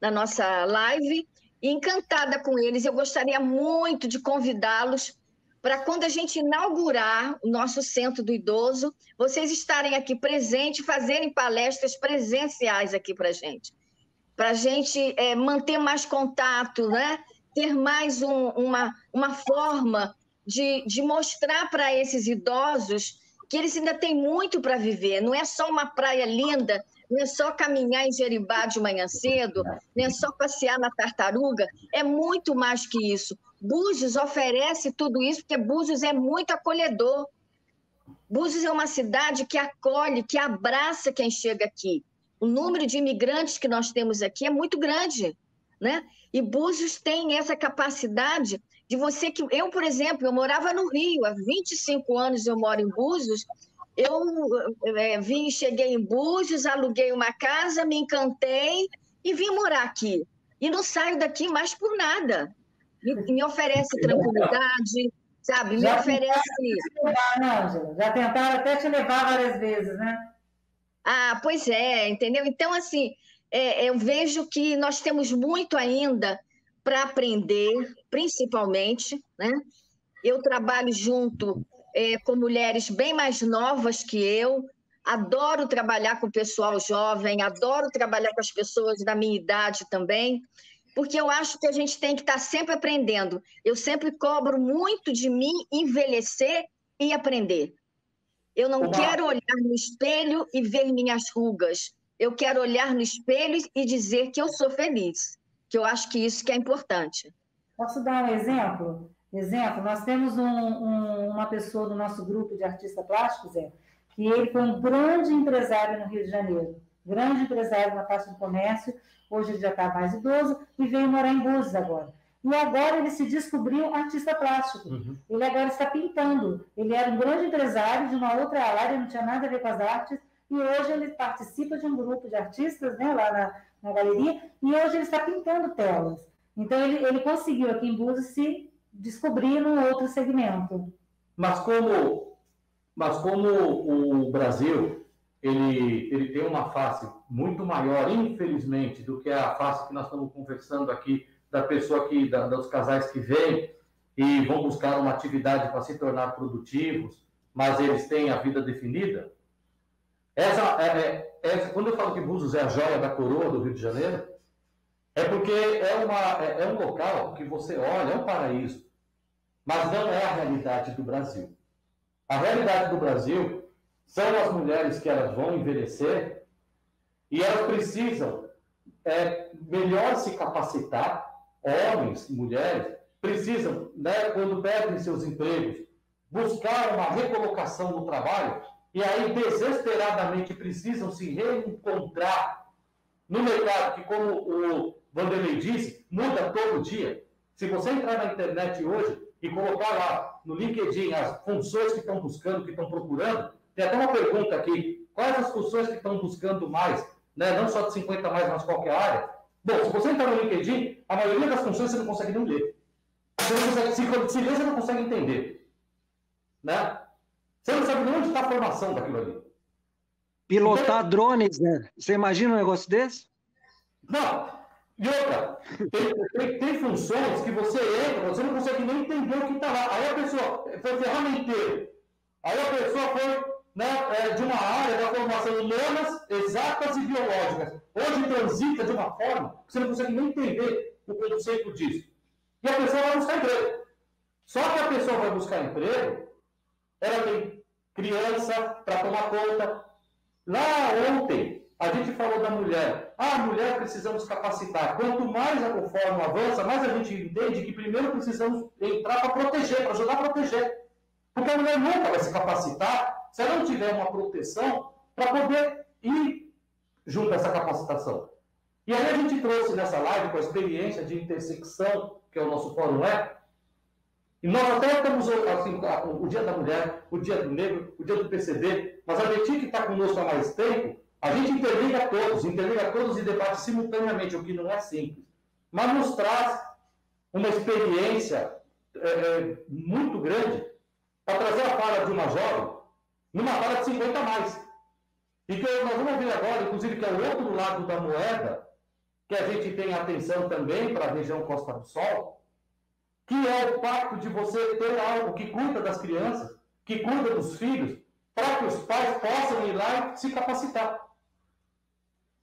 na nossa live, e encantada com eles. Eu gostaria muito de convidá-los para, quando a gente inaugurar o nosso Centro do Idoso, vocês estarem aqui presentes, fazerem palestras presenciais aqui para a gente manter mais contato, né? Ter mais uma forma de mostrar para esses idosos que eles ainda têm muito para viver. Não é só uma praia linda, não é só caminhar em Jeribá de manhã cedo, não é só passear na Tartaruga, é muito mais que isso. Búzios oferece tudo isso porque Búzios é muito acolhedor. Búzios é uma cidade que acolhe, que abraça quem chega aqui. O número de imigrantes que nós temos aqui é muito grande, né? E Búzios tem essa capacidade de você que... Eu, por exemplo, eu morava no Rio, há 25 anos eu moro em Búzios, eu cheguei em Búzios, aluguei uma casa, me encantei e vim morar aqui. E não saio daqui mais por nada. Me oferece tranquilidade, sabe? Me oferece... Ângela, já tentaram até te levar várias vezes, né? Ah, pois é, entendeu? Então, assim, eu vejo que nós temos muito ainda para aprender, principalmente, né? Eu trabalho junto com mulheres bem mais novas que eu, adoro trabalhar com o pessoal jovem, adoro trabalhar com as pessoas da minha idade também, porque eu acho que a gente tem que estar sempre aprendendo. Eu sempre cobro muito de mim envelhecer e aprender. Eu não quero olhar no espelho e ver minhas rugas. Eu quero olhar no espelho e dizer que eu sou feliz, que eu acho que isso que é importante. Posso dar um exemplo? Nós temos uma pessoa do nosso grupo de artistas plásticos, que ele foi um grande empresário no Rio de Janeiro, grande empresário na parte do comércio, hoje ele já está mais idoso e veio morar em Búzios agora. E agora ele se descobriu artista plástico. Uhum. Ele agora está pintando. Ele era um grande empresário de uma outra área, não tinha nada a ver com as artes, e hoje ele participa de um grupo de artistas, né, lá na galeria, e hoje ele está pintando telas. Então ele conseguiu aqui em Búzios se descobrir num outro segmento. Mas como o Brasil ele tem uma face muito maior, infelizmente, do que a face que nós estamos conversando aqui, da pessoa dos casais que vêm e vão buscar uma atividade para se tornar produtivos, mas eles têm a vida definida. Quando eu falo que Búzios é a joia da coroa do Rio de Janeiro, é porque é um local que você olha, é um paraíso, mas não é a realidade do Brasil. A realidade do Brasil são as mulheres que elas vão envelhecer e elas precisam melhor se capacitar. Homens, mulheres, precisam, né, quando perdem seus empregos, buscar uma recolocação no trabalho e aí desesperadamente precisam se reencontrar no mercado que, como o Vanderlei disse, muda todo dia. Se você entrar na internet hoje e colocar lá no LinkedIn as funções que estão buscando, que estão procurando, tem até uma pergunta aqui, quais as funções que estão buscando mais, né, não só de 50 mais, mas qualquer área. Bom, se você entrar no LinkedIn, a maioria das funções você não consegue nem ler. Você não consegue, se ler, você não consegue entender. Né? Você não sabe nem onde está a formação daquilo ali. Pilotar drones, né? Você imagina um negócio desse? Não. E outra, tem funções que você entra, você não consegue nem entender o que está lá. Aí a pessoa foi ferramenteiro. Aí a pessoa foi, né, de uma área da formação humanas, exatas e biológicas. Hoje transita de uma forma que você não consegue nem entender o conceito disso. E a pessoa vai buscar emprego. Só que a pessoa vai buscar emprego, ela tem criança para tomar conta. Lá ontem, a gente falou da mulher. A mulher precisamos capacitar. Quanto mais a fórmula avança, mais a gente entende que primeiro precisamos entrar para proteger, para ajudar a proteger. Porque a mulher nunca vai se capacitar se ela não tiver uma proteção para poder ir junto a essa capacitação. E aí a gente trouxe nessa live, com a experiência de intersecção, que é o nosso fórum e nós até estamos, assim, o Dia da Mulher, o Dia do Negro, o Dia do PCD, mas a Betinha que está conosco há mais tempo, a gente interliga todos e debate simultaneamente, o que não é simples. Mas nos traz uma experiência muito grande para trazer a fala de uma jovem numa fala de 50 a mais. E que nós vamos ver agora, inclusive, que é o outro lado da moeda, que a gente tem atenção também para a região Costa do Sol, que é o pacto de você ter algo que cuida das crianças, que cuida dos filhos, para que os pais possam ir lá e se capacitar.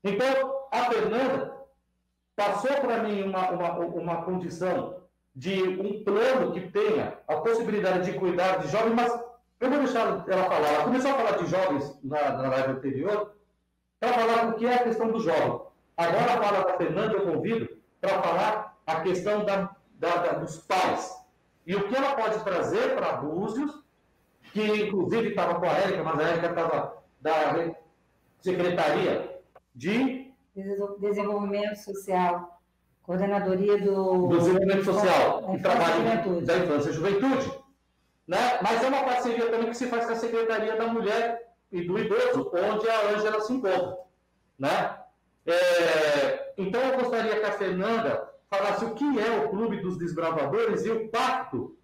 Então, a Fernanda passou para mim uma condição de um plano que tenha a possibilidade de cuidar de jovens, mas eu vou deixar ela falar. Ela começou a falar de jovens na live anterior, para falar o que é a questão do jovem. Agora a fala da Fernanda eu convido para falar a questão dos pais. E o que ela pode trazer para Búzios, que inclusive estava com a Érica, mas a Érica estava da Secretaria de Desenvolvimento Social, Coordenadoria do Desenvolvimento Social e Trabalho da Infância e Juventude, né? Mas é uma parceria também que se faz com a Secretaria da Mulher e do Idoso, onde a Ângela se encontra, né? Então eu gostaria que a Fernanda falasse o que é o Clube dos Desbravadores e o pacto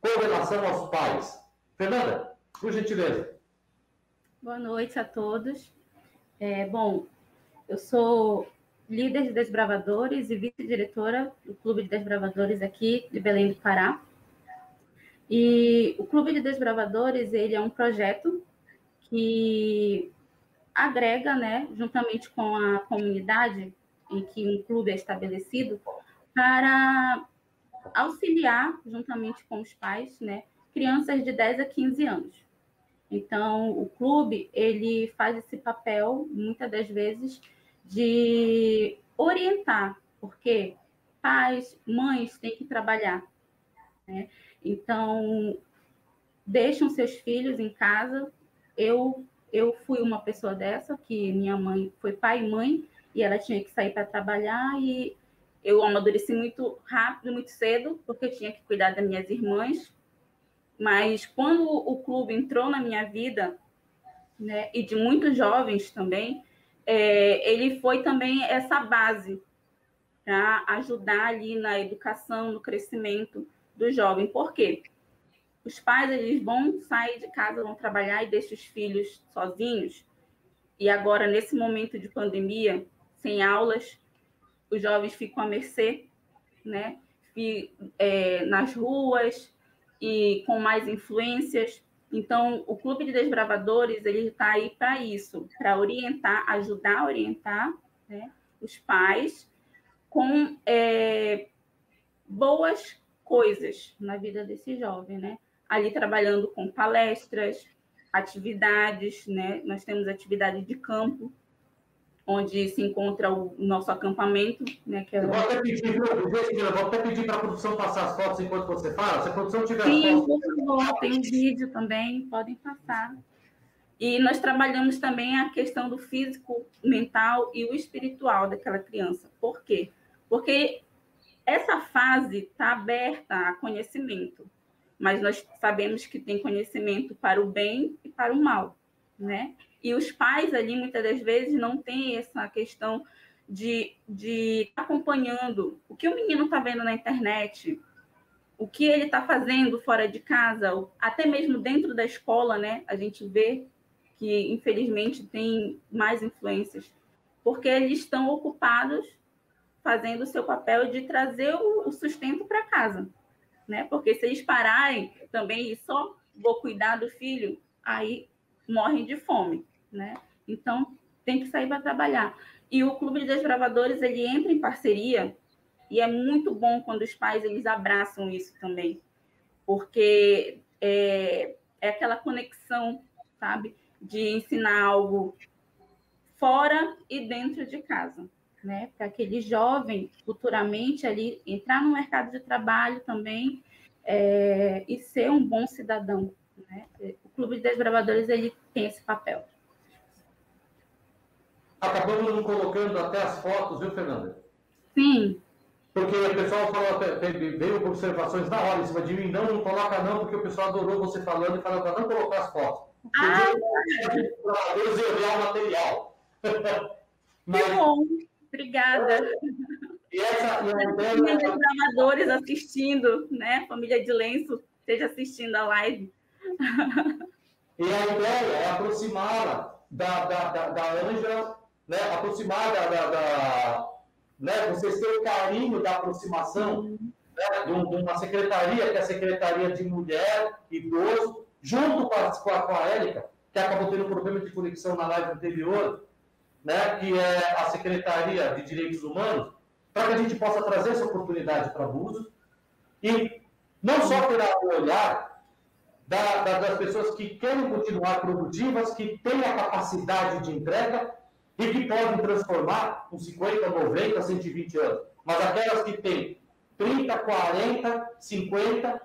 com relação aos pais. Fernanda, por gentileza. Boa noite a todos. Bom, eu sou líder de desbravadores e vice-diretora do Clube de Desbravadores aqui de Belém do Pará. E o Clube de Desbravadores, ele é um projeto que agrega, né, juntamente com a comunidade em que um clube é estabelecido, para auxiliar, juntamente com os pais, né, crianças de 10 a 15 anos. Então, o clube, ele faz esse papel, muitas das vezes, de orientar, porque pais, mães têm que trabalhar, né? Então, deixam seus filhos em casa. Eu fui uma pessoa dessa, que minha mãe foi pai e mãe, e ela tinha que sair para trabalhar, e eu amadureci muito rápido, muito cedo, porque eu tinha que cuidar das minhas irmãs. Mas quando o clube entrou na minha vida, né, e de muitos jovens também, ele foi também essa base para ajudar ali na educação, no crescimento do jovem. Por quê? Os pais, eles vão sair de casa, vão trabalhar e deixam os filhos sozinhos. E agora, nesse momento de pandemia, sem aulas, os jovens ficam à mercê, né? Nas ruas e com mais influências. Então, o Clube de Desbravadores, ele está aí para isso, para orientar, ajudar a orientar, né, os pais com boas coisas na vida desse jovem, né? Ali trabalhando com palestras, atividades, né? Nós temos atividade de campo, onde se encontra o nosso acampamento, né? Que é... Eu vou até pedir para a produção passar as fotos enquanto você fala. Se a produção tiver as Sim, fotos... por favor, tem um vídeo também, podem passar. E nós trabalhamos também a questão do físico, mental e o espiritual daquela criança. Por quê? Porque essa fase está aberta a conhecimento, mas nós sabemos que tem conhecimento para o bem e para o mal, né? E os pais ali, muitas das vezes, não têm essa questão de acompanhando o que o menino está vendo na internet, o que ele está fazendo fora de casa, até mesmo dentro da escola, né? A gente vê que, infelizmente, tem mais influências, porque eles estão ocupados fazendo o seu papel de trazer o sustento para casa, né? Porque se eles pararem também e só vou cuidar do filho, aí morrem de fome, né? Então, tem que sair para trabalhar. E o Clube de Desbravadores, ele entra em parceria, e é muito bom quando os pais, eles abraçam isso também, porque é aquela conexão, sabe? De ensinar algo fora e dentro de casa, né? Para aquele jovem, futuramente, ali, entrar no mercado de trabalho também e ser um bom cidadão, né? O Clube de Desbravadores, ele tem esse papel. Acabamos não colocando até as fotos, viu, Fernanda? Sim. Porque o pessoal falou, veio observações na hora em cima de mim, não coloca não, porque o pessoal adorou você falando e falou para não colocar as fotos. Desbravadores e olhar o material. Mas... Que bom, obrigada. E a ideia... Desbravadores assistindo, né? Família de Lenço, esteja assistindo a live. E a ideia é aproximá-la da Ângela, né? Aproximar né, vocês têm o carinho da aproximação, né, de uma secretaria, que é a Secretaria de Mulher, Idoso, junto com a Érica, que acabou tendo um problema de conexão na live anterior, né, que é a Secretaria de Direitos Humanos, para que a gente possa trazer essa oportunidade para Búzios e não só terá o olhar das pessoas que querem continuar produtivas, que têm a capacidade de entrega e que podem transformar com 50, 90, 120 anos, mas aquelas que têm 30, 40, 50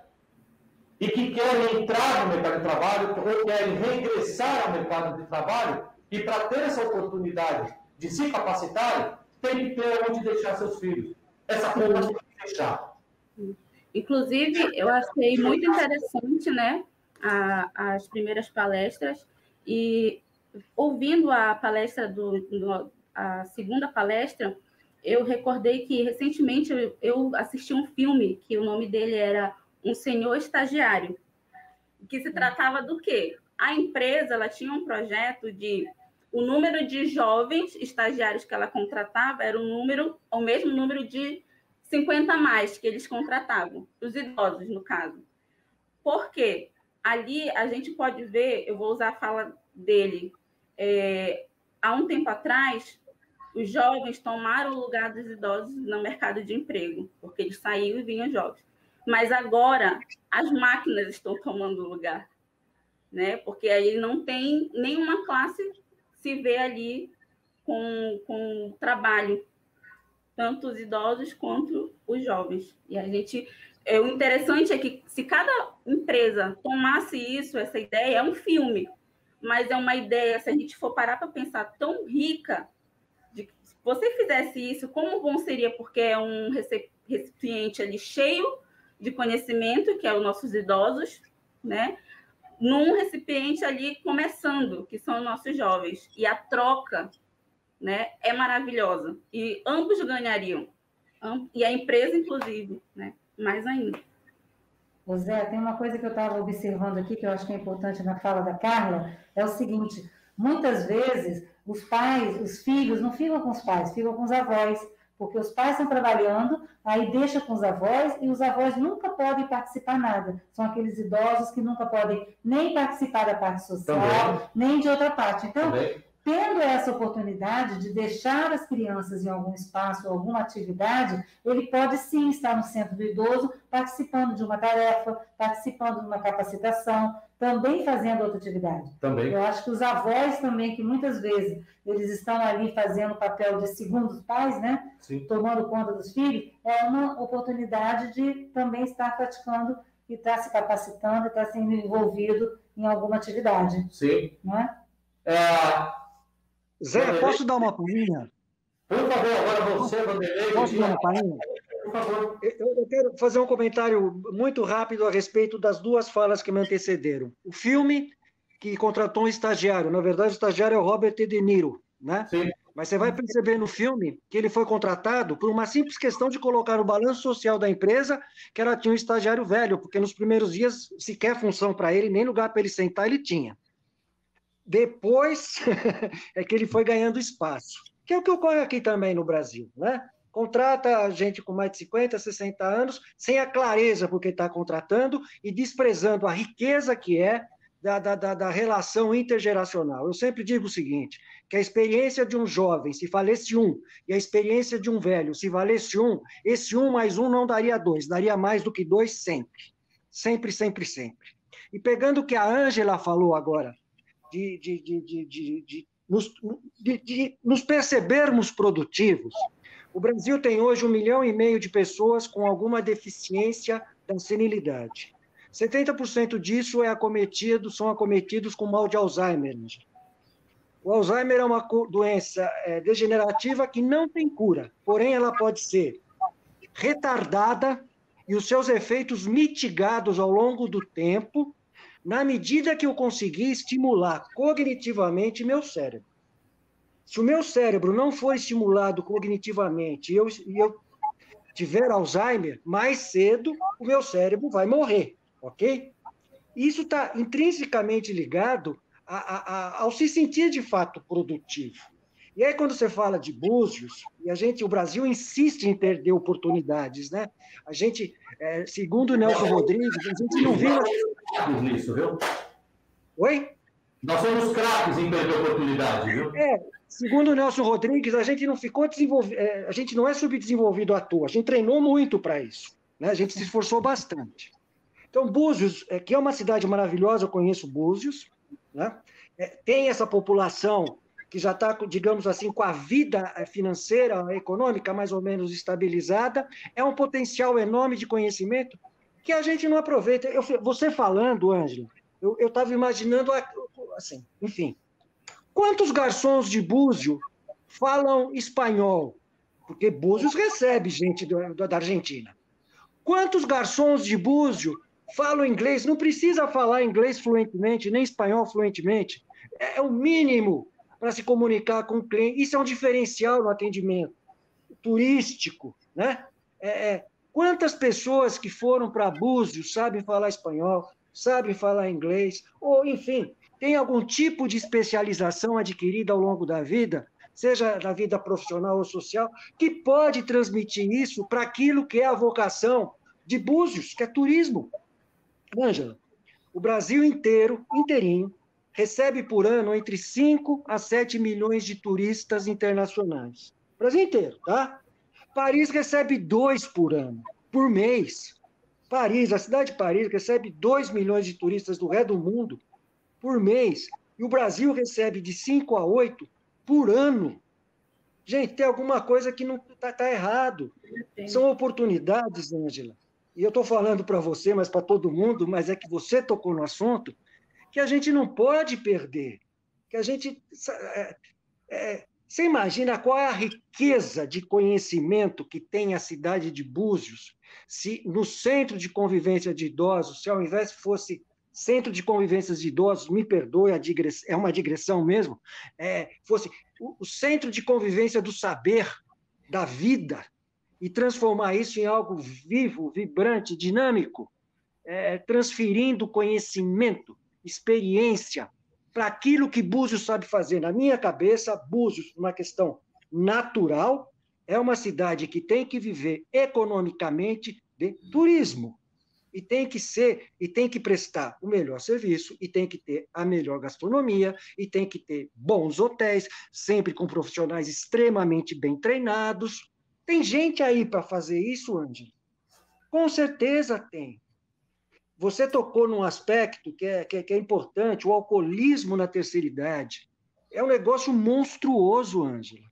e que querem entrar no mercado de trabalho ou querem regressar ao mercado de trabalho, e para ter essa oportunidade de se capacitarem, tem que ter onde deixar seus filhos. Essa conta tem que fechar. Inclusive, eu achei muito interessante, né, as primeiras palestras, e ouvindo a palestra a segunda palestra, eu recordei que recentemente eu assisti um filme que o nome dele era Um Senhor Estagiário, que se tratava do quê? A empresa, ela tinha um projeto de o número de jovens estagiários que ela contratava era o mesmo número de 50 a mais que eles contratavam, os idosos, no caso. Por quê? Ali a gente pode ver, eu vou usar a fala dele, há um tempo atrás, os jovens tomaram o lugar dos idosos no mercado de emprego, porque eles saíam e vinham jovens. Mas agora as máquinas estão tomando o lugar, né? Porque aí não tem nenhuma classe se vê ali com trabalho, tanto os idosos quanto os jovens. E o interessante é que se cada empresa tomasse isso, essa ideia, é um filme, mas é uma ideia, se a gente for parar para pensar, tão rica, de que se você fizesse isso, como bom seria, porque é um recipiente ali cheio de conhecimento, que é os nossos idosos, né? Num recipiente ali começando, que são os nossos jovens. E a troca, né, é maravilhosa. E ambos ganhariam. E a empresa, inclusive, né? Mais ainda. Ô Zé, tem uma coisa que eu estava observando aqui, que eu acho que é importante na fala da Carla, é o seguinte, muitas vezes os pais, os filhos, não ficam com os pais, ficam com os avós, porque os pais estão trabalhando, aí deixa com os avós, e os avós nunca podem participar nada. São aqueles idosos que nunca podem nem participar da parte social, também, nem de outra parte. Então, também, tendo essa oportunidade de deixar as crianças em algum espaço, alguma atividade, ele pode sim estar no centro do idoso, participando de uma tarefa, participando de uma capacitação, também fazendo outra atividade. Também. Eu acho que os avós também, que muitas vezes eles estão ali fazendo o papel de segundos pais, né? Sim. Tomando conta dos filhos, é uma oportunidade de também estar praticando e estar se capacitando, e estar sendo envolvido em alguma atividade. Sim. Não é? Zé, posso dar uma palhinha? Por favor, agora você, Vanderlei. Posso dar uma palhinha? Por favor. Eu quero fazer um comentário muito rápido a respeito das duas falas que me antecederam. O filme que contratou um estagiário, na verdade o estagiário é o Robert De Niro, né? Sim. Mas você vai perceber no filme que ele foi contratado por uma simples questão de colocar no balanço social da empresa que ela tinha um estagiário velho, porque nos primeiros dias sequer função para ele, nem lugar para ele sentar ele tinha. Depois é que ele foi ganhando espaço, que é o que ocorre aqui também no Brasil, né? Contrata gente com mais de 50, 60 anos, sem a clareza porque está contratando e desprezando a riqueza que é da relação intergeracional. Eu sempre digo o seguinte, que a experiência de um jovem, se valesse um, e a experiência de um velho, se valesse um, esse 1 mais 1 não daria 2, daria mais do que 2 sempre. Sempre, sempre, sempre. E pegando o que a Ângela falou agora, de nos percebermos produtivos. O Brasil tem hoje 1,5 milhão de pessoas com alguma deficiência da senilidade. 70% disso são acometidos com mal de Alzheimer. O Alzheimer é uma doença degenerativa que não tem cura, porém ela pode ser retardada e os seus efeitos mitigados ao longo do tempo, na medida que eu conseguir estimular cognitivamente meu cérebro. Se o meu cérebro não for estimulado cognitivamente e eu tiver Alzheimer, mais cedo o meu cérebro vai morrer, ok? Isso está intrinsecamente ligado ao se sentir de fato produtivo. E aí, quando você fala de Búzios, o Brasil insiste em perder oportunidades, né? A gente, segundo o Nelson Rodrigues, a gente não viu... Nisso, viu? Oi? Nós somos craques em perder oportunidade, viu? Segundo o Nelson Rodrigues, a gente não ficou desenvolvido, a gente não é subdesenvolvido à toa, a gente treinou muito para isso, né? A gente se esforçou bastante. Então, Búzios, que é uma cidade maravilhosa, eu conheço Búzios, né? Tem essa população que já está, digamos assim, com a vida financeira, econômica mais ou menos estabilizada, é um potencial enorme de conhecimento que a gente não aproveita. Você falando, Ângela, eu estava imaginando, assim, enfim, quantos garçons de Búzios falam espanhol? Porque Búzios recebe gente da Argentina. Quantos garçons de Búzios falam inglês? Não precisa falar inglês fluentemente, nem espanhol fluentemente. É o mínimo para se comunicar com o cliente. Isso é um diferencial no atendimento turístico, né? Quantas pessoas que foram para Búzios sabem falar espanhol, sabem falar inglês, ou, enfim, tem algum tipo de especialização adquirida ao longo da vida, seja na vida profissional ou social, que pode transmitir isso para aquilo que é a vocação de Búzios, que é turismo. Ângela, o Brasil inteirinho, recebe por ano entre 5 a 7 milhões de turistas internacionais. O Brasil inteiro, tá? Paris recebe 2 por ano, por mês. A cidade de Paris recebe 2 milhões de turistas do resto do mundo por mês. E o Brasil recebe de 5 a 8 por ano. Gente, tem alguma coisa que não está errado. São oportunidades, Ângela. E eu estou falando para você, mas para todo mundo, mas é que você tocou no assunto, que a gente não pode perder, que a gente... Você imagina qual é a riqueza de conhecimento que tem a cidade de Búzios, se no centro de convivência de idosos, se ao invés fosse centro de convivência de idosos, me perdoe, é uma digressão mesmo, fosse o centro de convivência do saber, da vida, e transformar isso em algo vivo, vibrante, dinâmico, transferindo conhecimento, experiência, para aquilo que Búzios sabe fazer. Na minha cabeça, Búzios, uma questão natural, é uma cidade que tem que viver economicamente de turismo. E tem que prestar o melhor serviço, e tem que ter a melhor gastronomia, e tem que ter bons hotéis, sempre com profissionais extremamente bem treinados. Tem gente aí para fazer isso, Ângela? Com certeza tem. Você tocou num aspecto que é importante, o alcoolismo na terceira idade. É um negócio monstruoso, Ângela.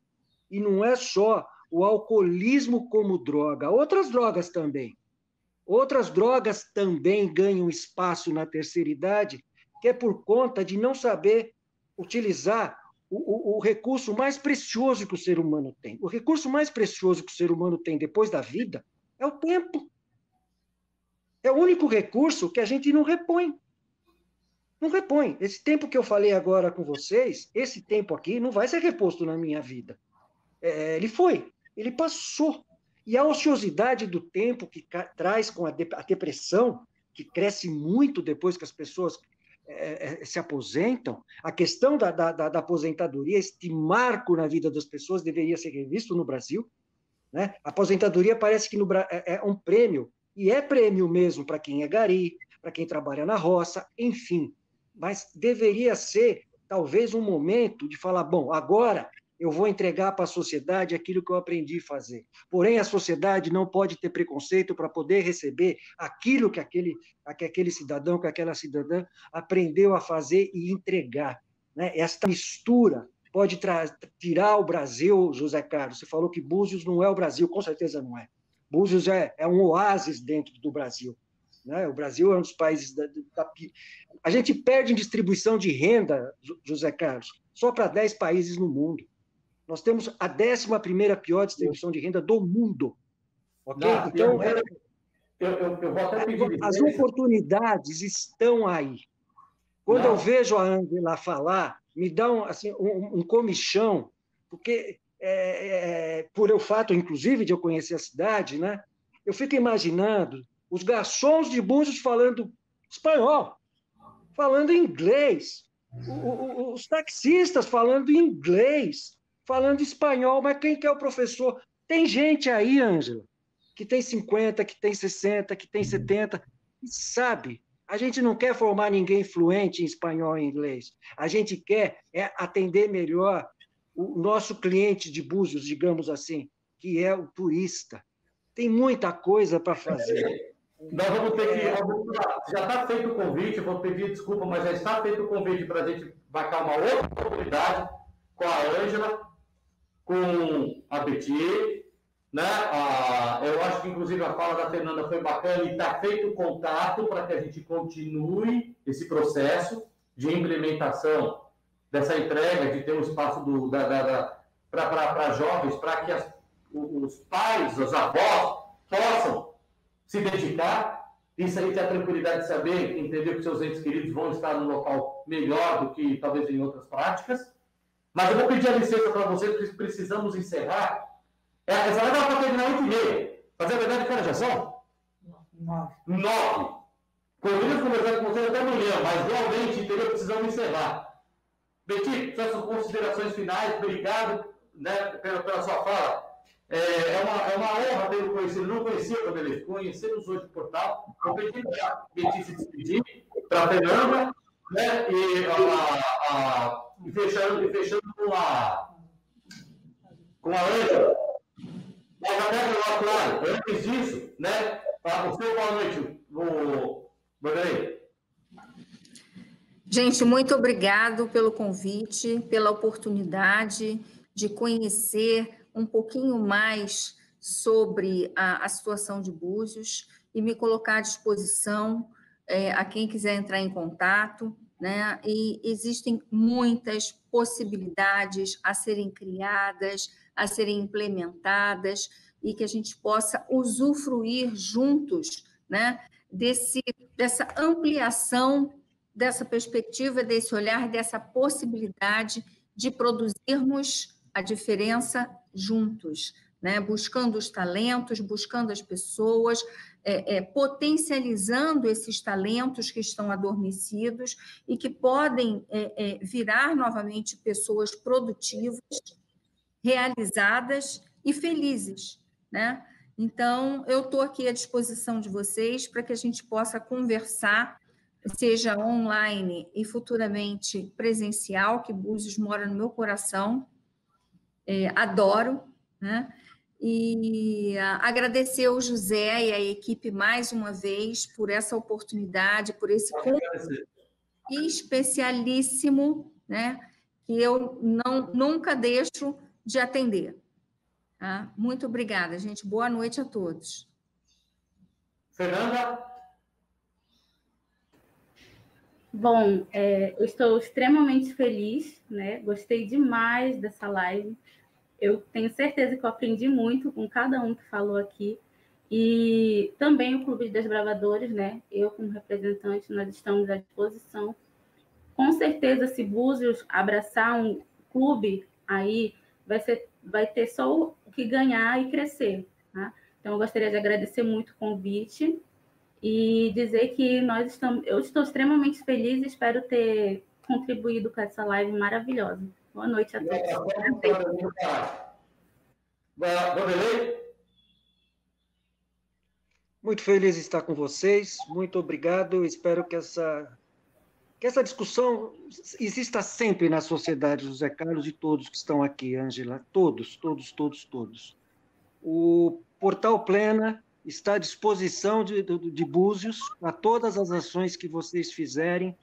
E não é só o alcoolismo como droga, outras drogas também. Outras drogas também ganham espaço na terceira idade, que é por conta de não saber utilizar o recurso mais precioso que o ser humano tem. O recurso mais precioso que o ser humano tem depois da vida é o tempo. É o único recurso que a gente não repõe. Não repõe. Esse tempo que eu falei agora com vocês, esse tempo aqui não vai ser reposto na minha vida. Ele passou. E a ociosidade do tempo que traz com a depressão, que cresce muito depois que as pessoas se aposentam, a questão da aposentadoria, este marco na vida das pessoas deveria ser revisto no Brasil, né? A aposentadoria parece que é um prêmio, e é prêmio mesmo para quem é gari, para quem trabalha na roça, enfim. Mas deveria ser, talvez, um momento de falar, bom, agora eu vou entregar para a sociedade aquilo que eu aprendi a fazer. Porém, a sociedade não pode ter preconceito para poder receber aquilo que aquele cidadão, que aquela cidadã aprendeu a fazer e entregar, né? Esta mistura pode tirar o Brasil, José Carlos. Você falou que Búzios não é o Brasil, com certeza não é. Búzios é um oásis dentro do Brasil, né? O Brasil é um dos países A gente perde em distribuição de renda, José Carlos, só para 10 países no mundo. Nós temos a 11ª pior distribuição de renda do mundo. Ok? Não, então, eu vou até pedir as oportunidades estão aí. Quando eu vejo a Ângela falar, me dá um comichão, porque por o fato, inclusive, de eu conhecer a cidade, né? Eu fico imaginando os garçons de Búzios falando espanhol, falando inglês, os taxistas falando inglês, falando espanhol, mas quem que é o professor? Tem gente aí, Ângela, que tem 50, que tem 60, que tem 70, e sabe, a gente não quer formar ninguém fluente em espanhol e inglês. A gente quer atender melhor o nosso cliente de Búzios, digamos assim, que é o turista. Tem muita coisa para fazer. Nós vamos ter que... Já está feito o convite, eu vou pedir desculpa, mas já está feito o convite para a gente marcar uma outra oportunidade com a Ângela, com a Betty, né? Eu acho que, inclusive, a fala da Fernanda foi bacana e está feito o contato para que a gente continue esse processo de implementação dessa entrega, de ter um espaço para jovens, para que os pais, os avós possam se dedicar. Isso aí tem a tranquilidade de saber, entender que seus entes queridos vão estar num local melhor do que talvez em outras práticas. Mas eu vou pedir a licença para vocês, porque precisamos encerrar. Essa live é para terminar 8h30. Fazer a verdade, cara, já são? 9. Poderíamos conversar com vocês até amanhã, mas realmente, entendeu? Precisamos encerrar. Betty, suas considerações finais, obrigado, né, pela sua fala. É uma honra ter o conhecido. Não conhecia o Vanderlei, conhecemos hoje o portal. Vou pedir para a Betty se despedir, para a Fernanda, né, e fechando com a Ângela. Mas até claro, antes disso, né, para você, boa noite, Vanderlei. Gente, muito obrigado pelo convite, pela oportunidade de conhecer um pouquinho mais sobre a situação de Búzios e me colocar à disposição a quem quiser entrar em contato, né? E existem muitas possibilidades a serem criadas, a serem implementadas e que a gente possa usufruir juntos, né? Dessa ampliação, dessa perspectiva, desse olhar, dessa possibilidade de produzirmos a diferença juntos, né? Buscando os talentos, buscando as pessoas, potencializando esses talentos que estão adormecidos e que podem virar novamente pessoas produtivas, realizadas e felizes, né? Então, eu estou aqui à disposição de vocês para que a gente possa conversar, seja online e futuramente presencial, que Búzios mora no meu coração, adoro, né? E agradecer ao José e à equipe mais uma vez por essa oportunidade, por esse convite especialíssimo, né? Que eu nunca deixo de atender. Tá? Muito obrigada, gente. Boa noite a todos. Fernanda? Bom, eu estou extremamente feliz, né? Gostei demais dessa live. Eu tenho certeza que eu aprendi muito com cada um que falou aqui. E também o Clube de Desbravadores, né? Eu, como representante, nós estamos à disposição. Com certeza, se Búzios abraçar um clube, aí vai ter só o que ganhar e crescer. Tá? Então, eu gostaria de agradecer muito o convite e dizer que eu estou extremamente feliz e espero ter contribuído com essa live maravilhosa. Boa noite a todos. Muito feliz de estar com vocês. Muito obrigado. Espero que essa discussão exista sempre na sociedade, José Carlos, e todos que estão aqui, Ângela. Todos. O Portal Plena está à disposição de Búzios para todas as ações que vocês fizerem.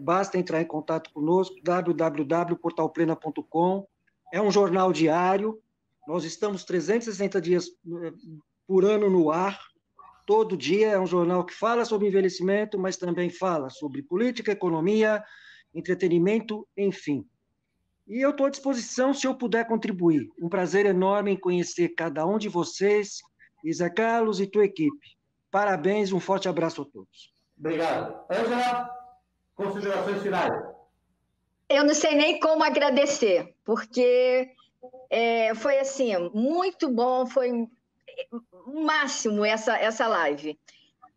Basta entrar em contato conosco, www.portalplena.com. É um jornal diário. Nós estamos 360 dias por ano no ar. Todo dia é um jornal que fala sobre envelhecimento, mas também fala sobre política, economia, entretenimento, enfim. E eu estou à disposição se eu puder contribuir. Um prazer enorme em conhecer cada um de vocês, José Carlos e tua equipe. Parabéns, um forte abraço a todos. Obrigado. Ângela, considerações finais. Eu não sei nem como agradecer, porque foi assim, muito bom, foi o máximo essa live.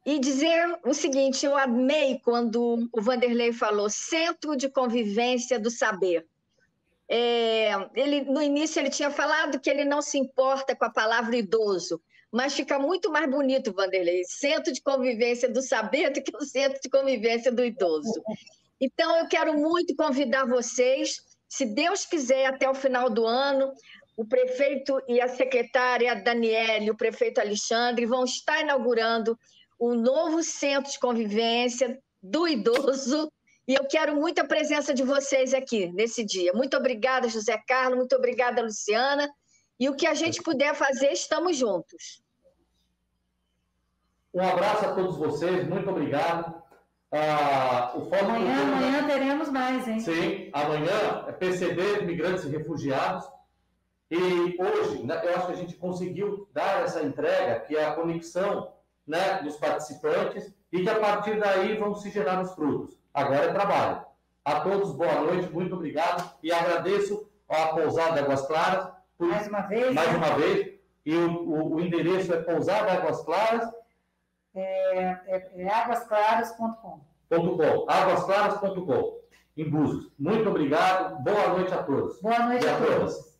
E dizer o seguinte, eu amei quando o Vanderlei falou Centro de Convivência do Saber. No início ele tinha falado que ele não se importa com a palavra idoso, mas fica muito mais bonito, Vanderlei, centro de convivência do saber do que o centro de convivência do idoso. Então, eu quero muito convidar vocês, se Deus quiser, até o final do ano, o prefeito e a secretária Daniele, o prefeito Alexandre, vão estar inaugurando um novo centro de convivência do idoso, e eu quero muito a presença de vocês aqui nesse dia. Muito obrigada, José Carlos, muito obrigada, Luciana, e o que a gente puder fazer, estamos juntos. Um abraço a todos vocês, muito obrigado. Amanhã teremos mais, hein? Sim, amanhã é PCD, Imigrantes e Refugiados. E hoje, né, eu acho que a gente conseguiu dar essa entrega, que é a conexão, né, dos participantes, e que a partir daí vão se gerar os frutos. Agora é trabalho. A todos, boa noite, muito obrigado. E agradeço à Pousada Águas Claras. Mais uma vez. Mais uma vez. E o endereço é Pousada Águas Claras. Águasclaras.com. Águasclaras.com, em Búzios. Muito obrigado. Boa noite a todos. Boa noite a todos.